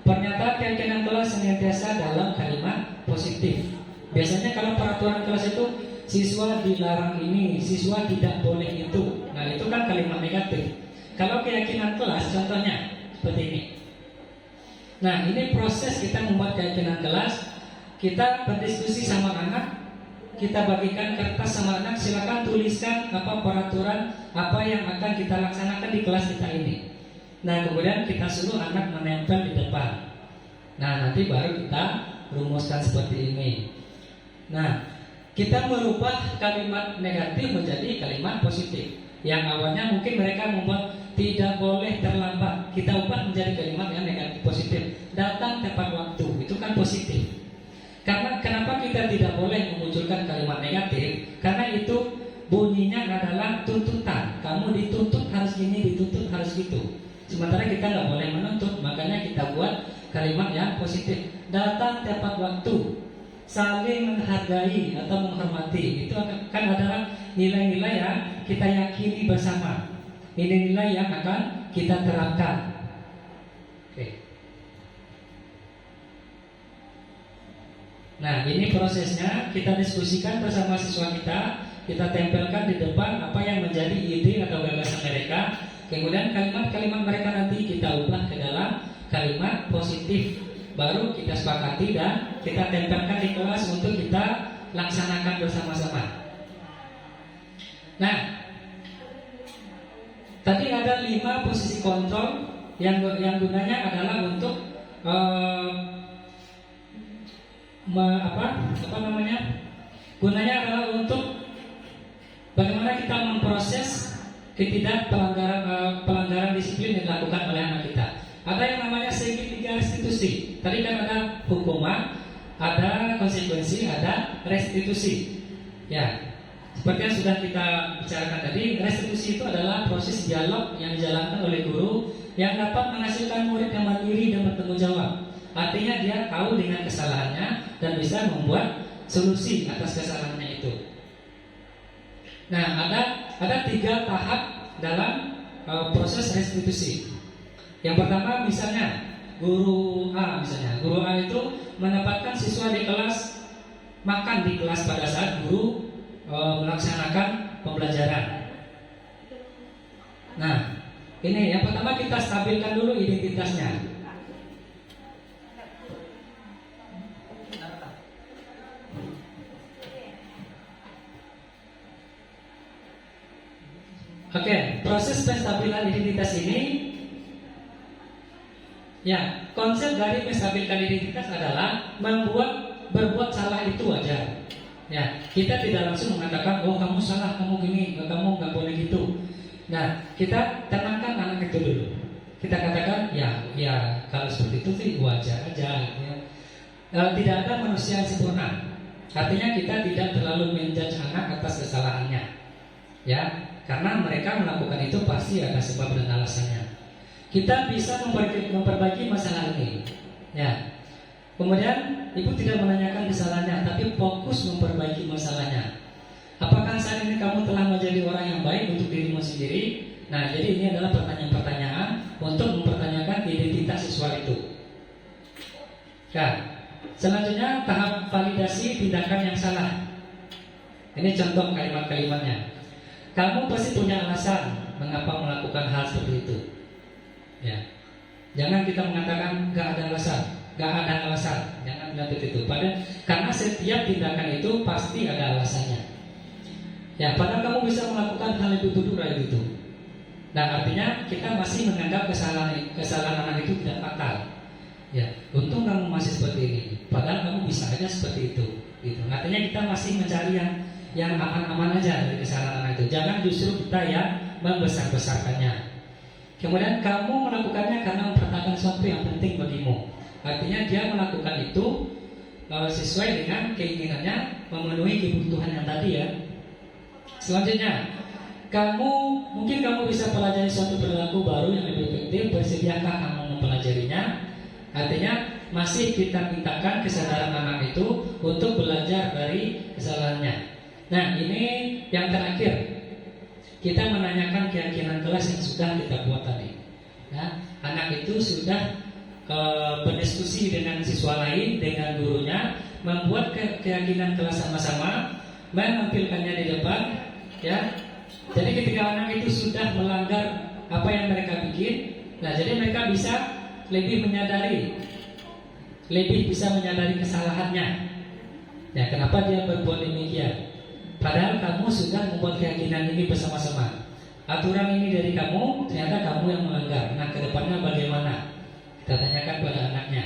Pernyataan keyakinan kelas senantiasa dalam kalimat positif. Biasanya kalau peraturan kelas itu siswa dilarang ini, siswa tidak boleh itu. Nah, itu kan kalimat negatif. Kalau keyakinan kelas contohnya seperti ini. Nah, ini proses kita membuat keyakinan kelas. Kita berdiskusi sama anak, kita bagikan kertas sama anak, silakan tuliskan apa peraturan, apa yang akan kita laksanakan di kelas kita ini. Nah, kemudian kita suruh anak menempel di depan. Nah, nanti baru kita rumuskan seperti ini. Nah, kita merubah kalimat negatif menjadi kalimat positif. Yang awalnya mungkin mereka membuat tidak boleh terlambat, kita ubah menjadi kalimat yang negatif positif. Datang tepat waktu, itu kan positif. Karena kenapa kita tidak boleh memunculkan kalimat negatif? Karena itu bunyinya adalah tuntutan. Kamu dituntut harus gini, dituntut harus gitu. Sementara kita nggak boleh menuntut, makanya kita buat kalimat yang positif. Datang tepat waktu, saling menghargai atau menghormati. Itu kan adalah nilai-nilai yang kita yakini bersama. Nilai-nilai yang akan kita terapkan. Oke. Nah, ini prosesnya kita diskusikan bersama siswa kita tempelkan di depan apa yang menjadi ide atau gagasan mereka. Kemudian kalimat-kalimat mereka nanti kita ubah ke dalam kalimat positif. Baru kita sepakati dan kita tempelkan di kelas untuk kita laksanakan bersama-sama. Nah, tadi ada 5 posisi kontrol yang gunanya adalah untuk gunanya adalah untuk bagaimana kita memproses pelanggaran disiplin yang dilakukan oleh anak kita. Ada yang namanya segitiga restitusi. Tadi kan ada hukuman, ada konsekuensi, ada restitusi. Ya, seperti yang sudah kita bicarakan tadi, restitusi itu adalah proses dialog yang dijalankan oleh guru yang dapat menghasilkan murid yang mandiri dan bertanggung jawab. Artinya dia tahu dengan kesalahannya dan bisa membuat solusi atas kesalahannya itu. Nah, ada 3 tahap dalam proses restitusi. Yang pertama misalnya guru A itu menempatkan siswa di kelas, makan di kelas pada saat guru melaksanakan pembelajaran. Nah, ini yang pertama kita stabilkan dulu identitasnya. Oke, proses penstabilan identitas ini, ya, konsep dari menstabilkan identitas adalah berbuat salah itu wajar. Ya, kita tidak langsung mengatakan, oh kamu salah, kamu gini, kamu nggak boleh gitu. Nah, kita tenangkan anak itu dulu. Kita katakan, ya kalau seperti itu sih wajar aja. Ya. Tidak ada manusia yang sempurna. Artinya kita tidak terlalu menjudge anak atas kesalahannya. Ya. Karena mereka melakukan itu pasti ada sebab dan alasannya. kita bisa memperbaiki masalah ini. Ya. Kemudian ibu tidak menanyakan kesalahannya, tapi fokus memperbaiki masalahnya. Apakah saat ini kamu telah menjadi orang yang baik untuk dirimu sendiri? Nah, jadi ini adalah pertanyaan-pertanyaan untuk mempertanyakan identitas siswa itu. Nah, selanjutnya tahap validasi tindakan yang salah. Ini contoh kalimat-kalimatnya. Kamu pasti punya alasan mengapa melakukan hal seperti itu. Ya. Jangan kita mengatakan gak ada alasan. Jangan bilang begitu. Karena setiap tindakan itu pasti ada alasannya. Ya, padahal kamu bisa melakukan hal itu dulu dari itu. Nah, artinya kita masih menganggap kesalahan anak itu tidak fatal. Ya, untung kamu masih seperti ini. Padahal kamu bisa aja seperti itu. Gitu. Artinya kita masih mencari yang aman-aman aja dari kesalahan anak itu. Jangan justru kita yang membesar-besarkannya. Kemudian kamu melakukannya karena mempertahankan sesuatu yang penting bagimu. Artinya dia melakukan itu sesuai dengan keinginannya, memenuhi kebutuhan yang tadi ya. Selanjutnya, mungkin kamu bisa pelajari suatu perilaku baru yang lebih efektif. Bersediakah kamu mempelajarinya? Artinya masih kita mintakan kesadaran anak itu untuk belajar dari kesalahannya. Nah, ini yang terakhir. Kita menanyakan keyakinan kelas yang sudah kita buat tadi. Nah, anak itu sudah berdiskusi dengan siswa lain, dengan gurunya, membuat keyakinan kelas sama-sama, menampilkannya di depan, ya. Jadi ketika anak itu sudah melanggar apa yang mereka bikin, nah jadi mereka bisa lebih bisa menyadari kesalahannya. Ya, kenapa dia berbuat demikian? Padahal kamu sudah membuat keyakinan ini bersama-sama. Aturan ini dari kamu, ternyata kamu yang melanggar. Nah, kedepannya bagaimana? Kita tanyakan pada anaknya.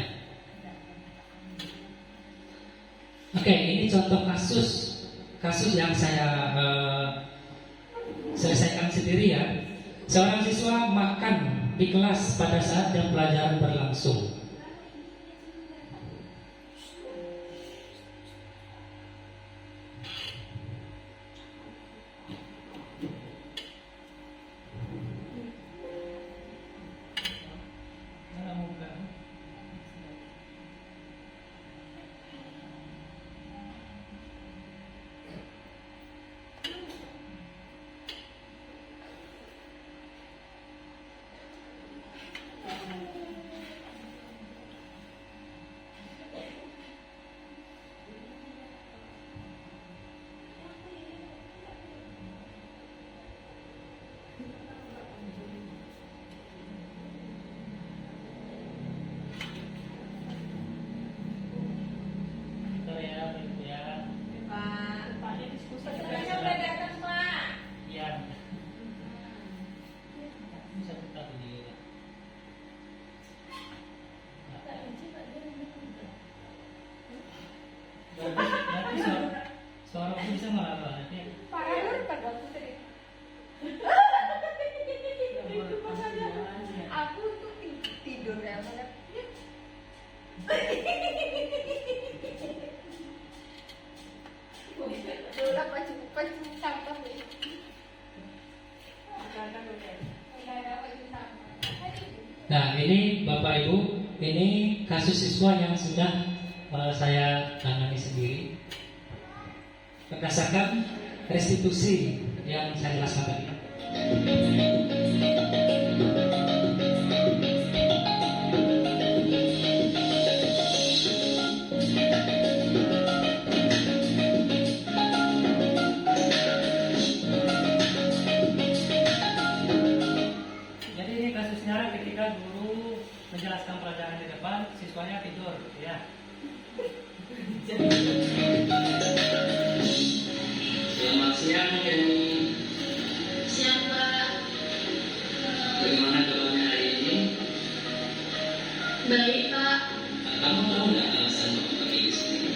Oke, ini contoh kasus yang saya selesaikan sendiri ya. Seorang siswa makan di kelas pada saat jam pelajaran berlangsung. Nah, ini Bapak Ibu, ini kasus siswa yang sudah saya tangani sendiri berdasarkan restitusi yang saya jelaskan tadi. Jadi ini kasusnya ketika guru menjelaskan pelajaran di depan, siswanya tidur, ya. Selamat siang, Kenny. Siang, Pak. Bagaimana kabarnya hari ini? Baik, Pak. Kamu tahu nggak alasan Bapak pergi di sini?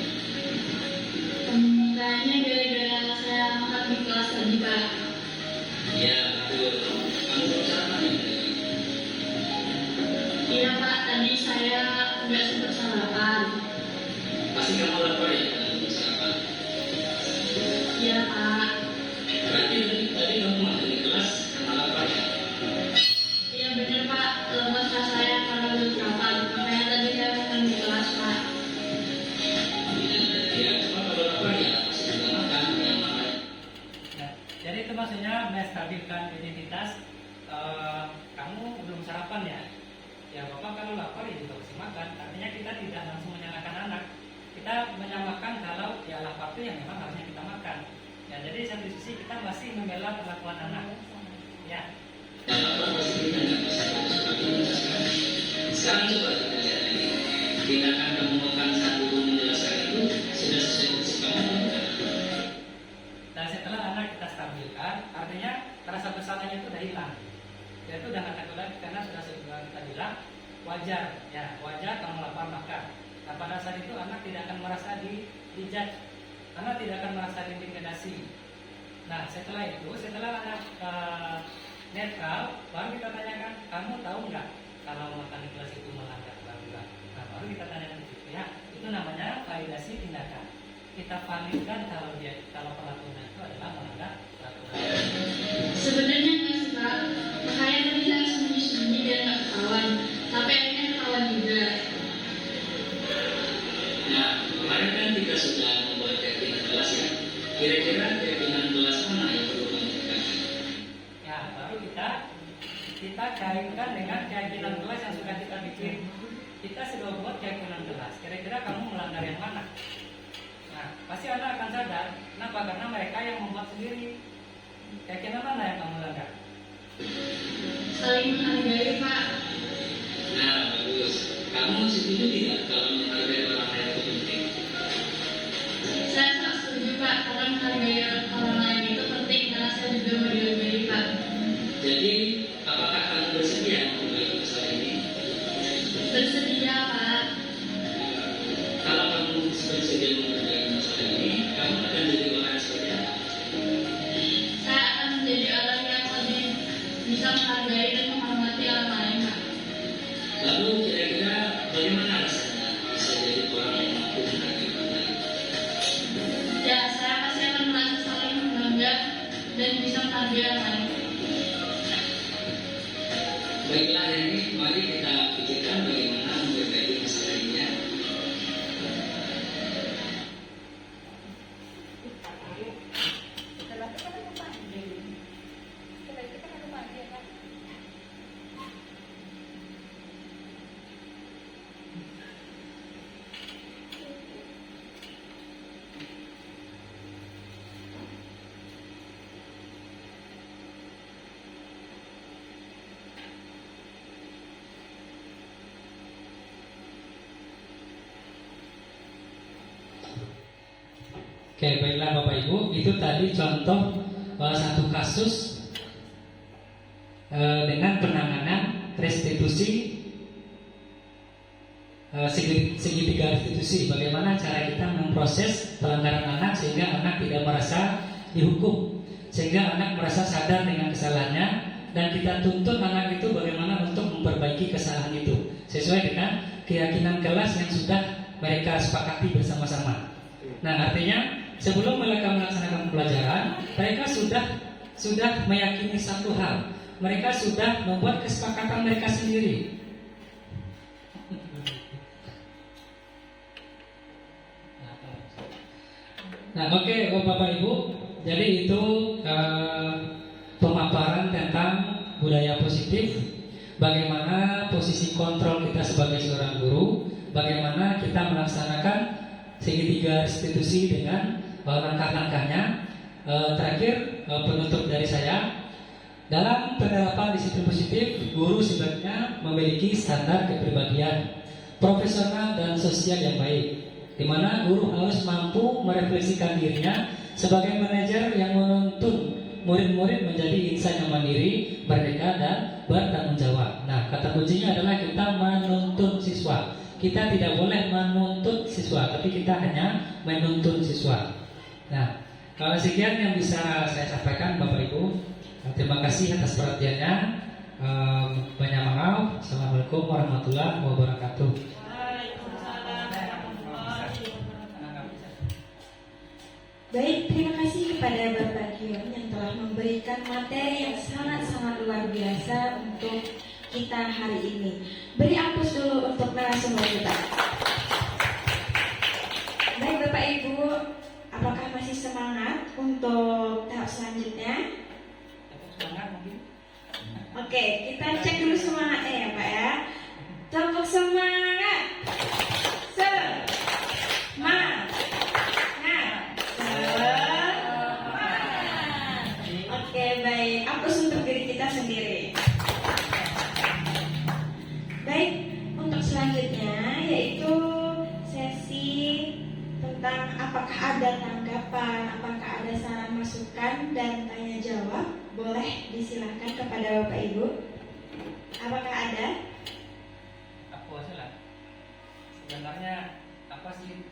Kayaknya gara-gara saya makan di kelas tadi, Pak. Ya, betul. Kamu berusaha apa nih? Iya, Pak. Tadi saya nggak sempat sarapan. Pasti kamu lapar ya kalau sarapan. Iya, Pak. Berarti tadi kamu makan di kelas karena lapar ya? Iya, bener, Pak. makan. Artinya kita tidak langsung menyalahkan anak. Kita menyamakan kalau dialah waktu yang memang harusnya kita makan. Ya, jadi satu sisi kita masih membela perlakuan anak. Ya. Sekarang coba kita lihat ini. Tindakan kamu makan saat ibu menjelaskan itu sudah sesuai prinsip kamu. Dan setelah anak kita stabilkan, artinya rasa bersalahnya itu sudah hilang. Dia itu udah nggak takut lagi karena sudah sebelum kita bilang wajar, ya wajar kamu lapar makan. Nah pada saat itu anak tidak akan merasa dijudge, anak tidak akan merasa diintimidasi. Nah setelah itu, setelah anak netral, baru kita tanyakan, kamu tahu nggak kalau makan di kelas itu melanggar peraturan? Nah baru kita tanyakan itu ya, itu namanya validasi tindakan. Kita validkan kalau pelakunya itu adalah melanggar peraturan. Sebenarnya nggak sih Pak, makanya tadi saya sembunyi-sembunyi biar nggak ketahuan, tapi akhirnya ketahuan juga. Nah, kemarin kan kita sudah membuat keyakinan kelas ya. Kira-kira keyakinan kelas mana yang perlu kamu tekan? Ya, baru kita kaitkan dengan keyakinan kelas yang sudah kita bikin. Kita sudah buat keyakinan kelas. Kira-kira kamu melanggar yang mana? Nah, pasti anak akan sadar. Kenapa? Karena mereka yang membuat sendiri. Keyakinan mana yang kamu langgar? Saling menghargai Pak. Nah, bagus. Kamu setuju tidak kalau menghargai orang lain itu penting? Saya sangat setuju Pak, karena menghargai orang lain itu penting karena saya juga mau dihargai Pak. Jadi, apakah kamu bersedia memperbaiki masalah ini? Bersedia Pak. Kalau kamu bersedia memperbaiki masalah ini, kamu akan jadi orang seperti apa? Saya akan menjadi orang yang lebih bisa menghargai dan menghormati orang lain Pak. Lalu kira-kira bagaimana rasanya bisa jadi orang yang mampu menghargai orang lain? Ya, saya pasti akan merasa saling bangga dan bisa menghargai orang lain. Baiklah ini, mari kita pikirkan bagaimana memperbaiki masalah ini ya. Oke, baiklah Bapak Ibu, itu tadi contoh satu kasus dengan penanganan restitusi segitiga restitusi. Bagaimana cara kita memproses pelanggaran anak sehingga anak tidak merasa dihukum, sehingga anak merasa sadar dengan kesalahannya, dan kita tuntut anak itu bagaimana untuk memperbaiki kesalahan itu sesuai dengan keyakinan kelas yang sudah mereka sepakati bersama-sama. Nah, artinya sebelum mereka melaksanakan pelajaran, mereka sudah meyakini satu hal. Mereka sudah membuat kesepakatan mereka sendiri. Nah, oke, Bapak Ibu. Jadi itu pemaparan tentang budaya positif. Bagaimana posisi kontrol kita sebagai seorang guru, bagaimana kita melaksanakan segitiga restitusi dengan langkah-langkahnya. Terakhir, penutup dari saya, dalam penerapan disiplin positif, guru sebaiknya memiliki standar kepribadian profesional dan sosial yang baik, di mana guru harus mampu merefleksikan dirinya sebagai manajer yang menuntun murid-murid menjadi insan yang mandiri, merdeka, dan bertanggung jawab. Nah, kata kuncinya adalah kita menuntun siswa. Kita tidak boleh menuntut siswa, tapi kita hanya menuntun siswa. Nah, kalau sekian yang bisa saya sampaikan Bapak Ibu. Terima kasih atas perhatiannya. Banyak maaf. Assalamualaikum warahmatullahi wabarakatuh. Baik, terima kasih kepada Bapak Gion yang telah memberikan materi yang sangat-sangat luar biasa untuk kita hari ini. Beri aplaus dulu untuk narasumber kita. Baik Bapak Ibu, apakah masih semangat untuk tahap selanjutnya? Oke, kita cek dulu semangatnya ya Pak ya. Tepuk semangat. selanjutnya yaitu sesi tentang apakah ada tanggapan, apakah ada saran masukan dan tanya jawab. Boleh disilahkan kepada Bapak Ibu. Apakah ada? Aku aja lah. Sebenarnya apa sih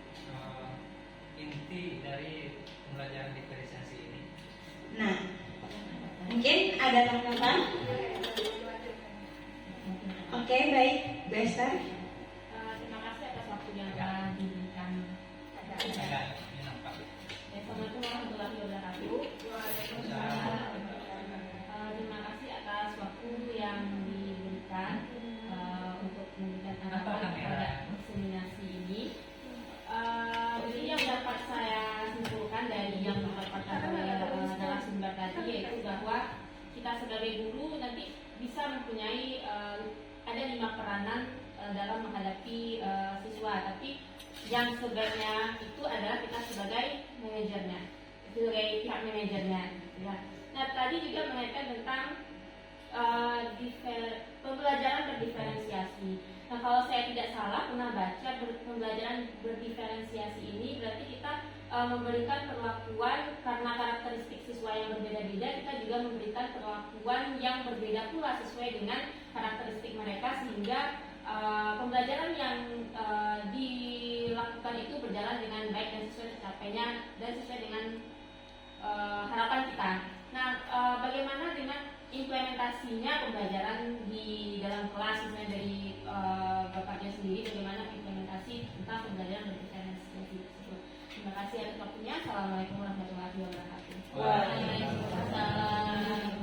inti dari pembelajaran diferensiasi ini? Nah, mungkin ada tanggapan? Oke, baik, Bu Esther. Terima kasih atas waktu yang telah diberikan. Assalamualaikum warahmatullahi wabarakatuh. Terima kasih atas waktu yang diberikan untuk memberikan tanggapan pada diseminasi ini. Jadi yang dapat saya simpulkan dari yang didapatkan oleh narasumber tadi yaitu bahwa kita sebagai guru nanti bisa mempunyai ada 5 peranan dalam menghadapi siswa, tapi yang sebenarnya itu adalah kita sebagai manajernya, sebagai pihak manajernya. Ya. Nah tadi juga mengaitkan tentang pembelajaran berdiferensiasi. Nah kalau saya tidak salah pernah baca pembelajaran berdiferensiasi ini berarti kita memberikan perlakuan karena karakteristik siswa yang berbeda-beda, kita juga memberikan perlakuan yang berbeda pula sesuai dengan karakteristik mereka sehingga pembelajaran yang dilakukan itu berjalan dengan baik dan sesuai tercapainya dan sesuai dengan harapan kita. Nah, bagaimana dengan implementasinya pembelajaran di dalam kelas, misalnya dari Bapaknya sendiri, bagaimana implementasi tentang pembelajaran berdiferensiasi tersebut? Terima kasih atas waktunya. Assalamualaikum warahmatullahi wabarakatuh. Waalaikumsalam.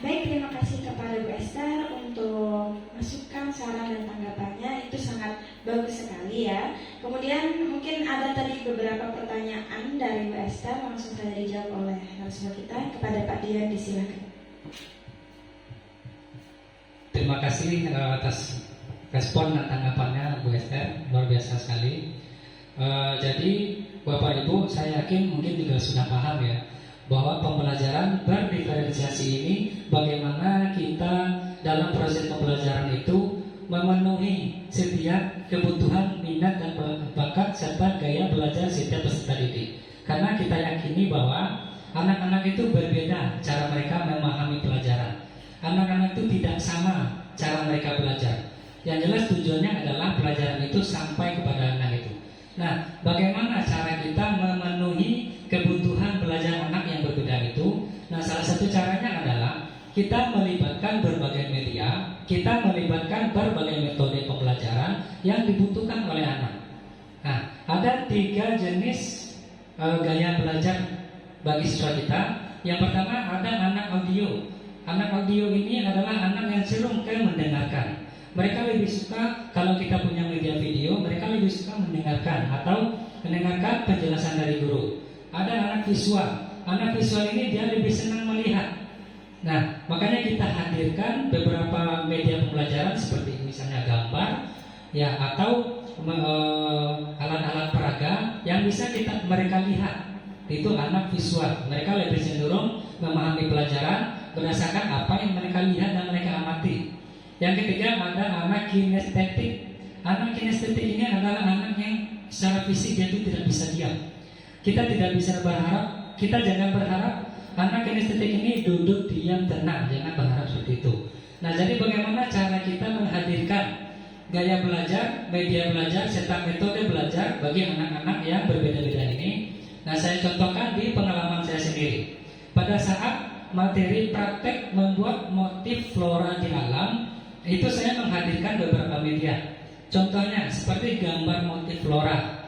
Baik, terima kasih kepada Bu Esther untuk masukan, saran dan tanggapannya. Itu sangat bagus sekali ya. Kemudian mungkin ada tadi beberapa pertanyaan dari Bu Esther, langsung saja dijawab oleh narasumber kita. Kepada Pak Dian disilakan. Terima kasih atas respon dan tanggapannya Bu Esther, luar biasa sekali. Jadi Bapak Ibu, saya yakin mungkin juga sudah paham ya bahwa pembelajaran berdiferensiasi ini bagaimana kita dalam proses pembelajaran itu memenuhi setiap kebutuhan, minat dan bakat serta gaya belajar setiap peserta didik. Karena kita yakini bahwa anak-anak itu berbeda cara mereka memahami pelajaran. Anak-anak itu tidak sama cara mereka belajar. Yang jelas tujuannya adalah pelajaran itu sampai kepada anak itu. Nah, bagaimana cara kita memenuhi kebutuhan belajar anak yang berbeda itu? Nah, salah satu caranya adalah kita melibatkan berbagai media, kita melibatkan berbagai metode pembelajaran yang dibutuhkan oleh anak. Nah, ada 3 jenis gaya belajar bagi siswa kita. Yang pertama ada anak audio. Anak audio ini adalah anak yang cenderung ke mendengarkan. Mereka lebih suka kalau kita punya media video, mereka lebih suka mendengarkan atau mendengarkan penjelasan dari guru. Ada anak visual. Anak visual ini dia lebih senang melihat. Nah, makanya kita hadirkan beberapa media pembelajaran seperti misalnya gambar, ya atau alat-alat peraga yang bisa mereka lihat. Itu anak visual. Mereka lebih cenderung memahami pelajaran berdasarkan apa yang mereka lihat dan mereka amati. Yang ketiga ada anak kinestetik. Anak kinestetik ini adalah anak yang secara fisik dia itu tidak bisa diam. Kita tidak bisa berharap, kita jangan berharap anak kinestetik ini duduk diam tenang, jangan berharap seperti itu. Nah, jadi bagaimana cara kita menghadirkan gaya belajar, media belajar, serta metode belajar bagi anak-anak yang berbeda-beda ini? Nah, saya contohkan di pengalaman saya sendiri. Pada saat materi praktek membuat motif flora di alam, itu saya menghadirkan beberapa media. Contohnya seperti gambar motif flora.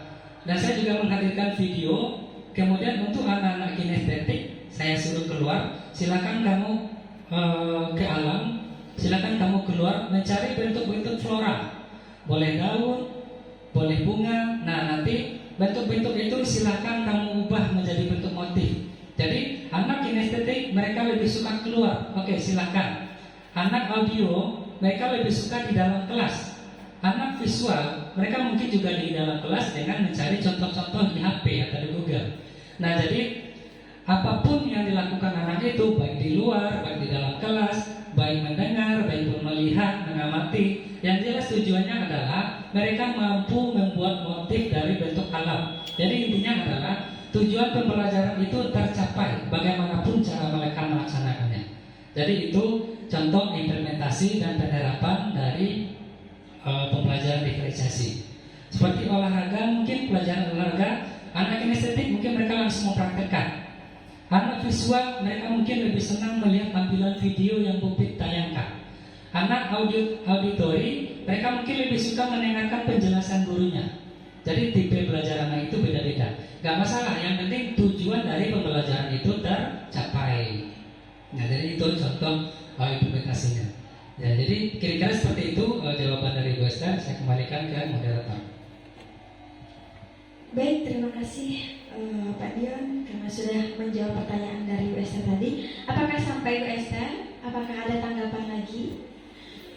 Dan saya juga menghadirkan video. Kemudian untuk anak-anak kinestetik, saya suruh keluar. Silakan kamu ke alam. Silakan kamu keluar mencari bentuk-bentuk flora. Boleh daun, boleh bunga. Nah, nanti bentuk-bentuk itu silakan kamu ubah menjadi bentuk motif. Jadi anak kinestetik mereka lebih suka keluar. Oke, silakan. Anak audio mereka lebih suka di dalam kelas. Anak visual mereka mungkin juga di dalam kelas dengan mencari contoh-contoh di HP atau di Google. Nah, jadi apapun yang dilakukan anak itu, baik di luar, baik di dalam kelas, baik mendengar, baik pun melihat, mengamati, yang jelas tujuannya adalah mereka mampu membuat motif dari bentuk alam. Jadi intinya adalah tujuan pembelajaran itu tercapai bagaimanapun cara mereka melaksanakannya. Jadi itu contoh implementasi dan penerapan dari pembelajaran diferensiasi. Seperti olahraga, mungkin pelajaran olahraga, anak kinestetik mungkin mereka langsung mempraktekkan. Anak visual, mereka mungkin lebih senang melihat tampilan video yang pupik tayangkan. Anak auditori, mereka mungkin lebih suka mendengarkan penjelasan gurunya. Jadi tipe belajar anak itu beda-beda. Gak masalah, yang penting tujuan dari pembelajaran itu tercapai. Nah, jadi itu contoh implementasinya. Ya, jadi kira-kira seperti itu jawaban dari Bu Esther. Saya kembalikan ke moderator. Baik, terima kasih Pak Dion karena sudah menjawab pertanyaan dari Bu Esther tadi. Apakah sampai Bu Esther? Apakah ada tanggapan lagi?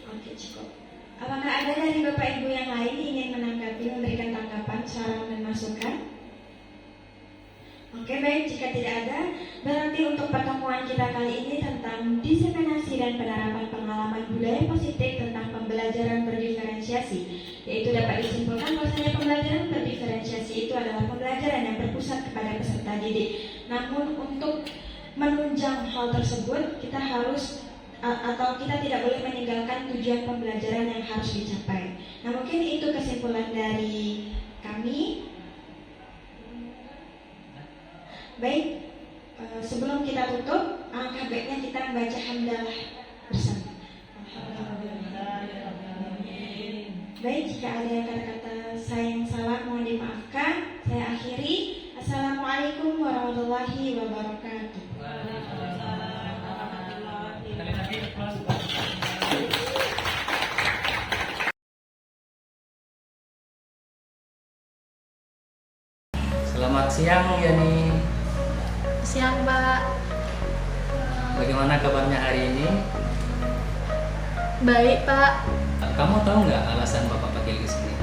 Oke, cukup. Apakah ada dari Bapak Ibu yang lain ingin menanggapi, memberikan tanggapan, saran dan masukan? Oke, baik, jika tidak ada, berarti untuk pertemuan kita kali ini tentang diseminasi dan penerapan pengalaman budaya positif tentang pembelajaran berdiferensiasi, yaitu dapat disimpulkan bahwasanya pembelajaran berdiferensiasi itu adalah pembelajaran yang berpusat kepada peserta didik. Namun untuk menunjang hal tersebut, kita harus atau kita tidak boleh meninggalkan tujuan pembelajaran yang harus dicapai. Nah, mungkin itu kesimpulan dari kami. Baik, sebelum kita tutup, alangkah baiknya kita membaca hamdalah bersama. Baik, jika ada kata-kata saya yang salah mohon dimaafkan. Saya akhiri. Assalamualaikum warahmatullahi wabarakatuh. Selamat siang Yani. Siang, Pak. Bagaimana kabarnya hari ini? Baik, Pak. Kamu tahu nggak alasan Bapak panggil ke sini?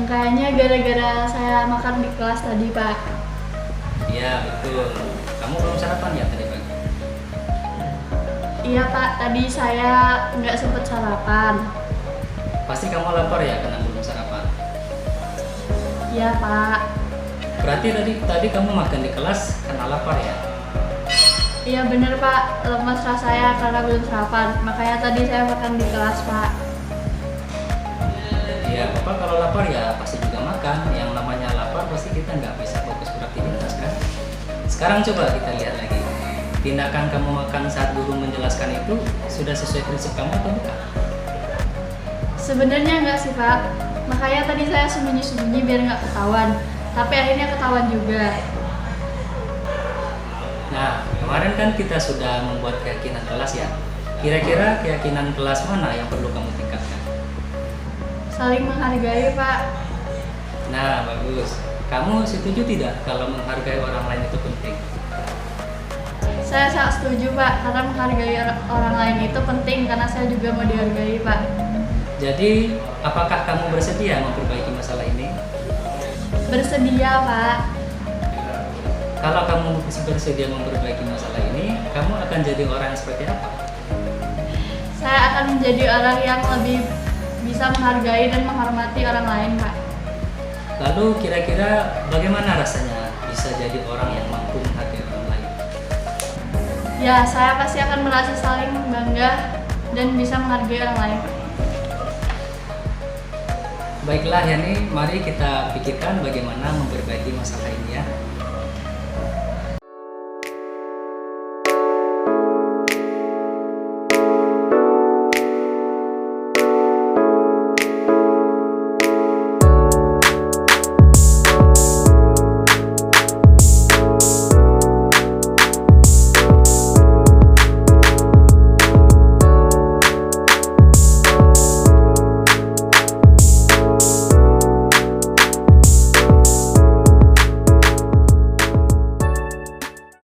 Kayaknya gara-gara saya makan di kelas tadi, Pak. Iya betul. Kamu belum sarapan ya tadi pagi? Iya, Pak. Tadi saya nggak sempat sarapan. Pasti kamu lapar ya karena belum sarapan. Iya, Pak. Berarti tadi kamu makan di kelas karena lapar ya? Iya bener, Pak. Lemas rasanya karena belum sarapan. Makanya tadi saya makan di kelas, Pak. Iya, Bapak kalau lapar ya pasti juga makan. Yang namanya lapar pasti kita nggak bisa fokus beraktivitas kan? Sekarang coba kita lihat lagi. Tindakan kamu makan saat guru menjelaskan itu sudah sesuai prinsip kamu atau bukan? Sebenarnya nggak sih, Pak. Makanya tadi saya sembunyi-sembunyi biar nggak ketahuan. Tapi akhirnya ketahuan juga. Nah, kemarin kan kita sudah membuat keyakinan kelas ya. Kira-kira keyakinan kelas mana yang perlu kamu tingkatkan? Saling menghargai, Pak. Nah, bagus. Kamu setuju tidak kalau menghargai orang lain itu penting? Saya sangat setuju, Pak. Karena menghargai orang lain itu penting karena saya juga mau dihargai, Pak. Jadi, apakah kamu bersedia memperbaiki masalah ini? Bersedia, Pak. Kalau kamu bersedia memperbaiki masalah ini, kamu akan jadi orang seperti apa? Saya akan menjadi orang yang lebih bisa menghargai dan menghormati orang lain, Pak. Lalu kira-kira bagaimana rasanya bisa jadi orang yang mampu menghargai orang lain? Ya, saya pasti akan merasa saling bangga dan bisa menghargai orang lain, Pak. Baiklah Yani, mari kita pikirkan bagaimana memperbaiki masalah ini ya.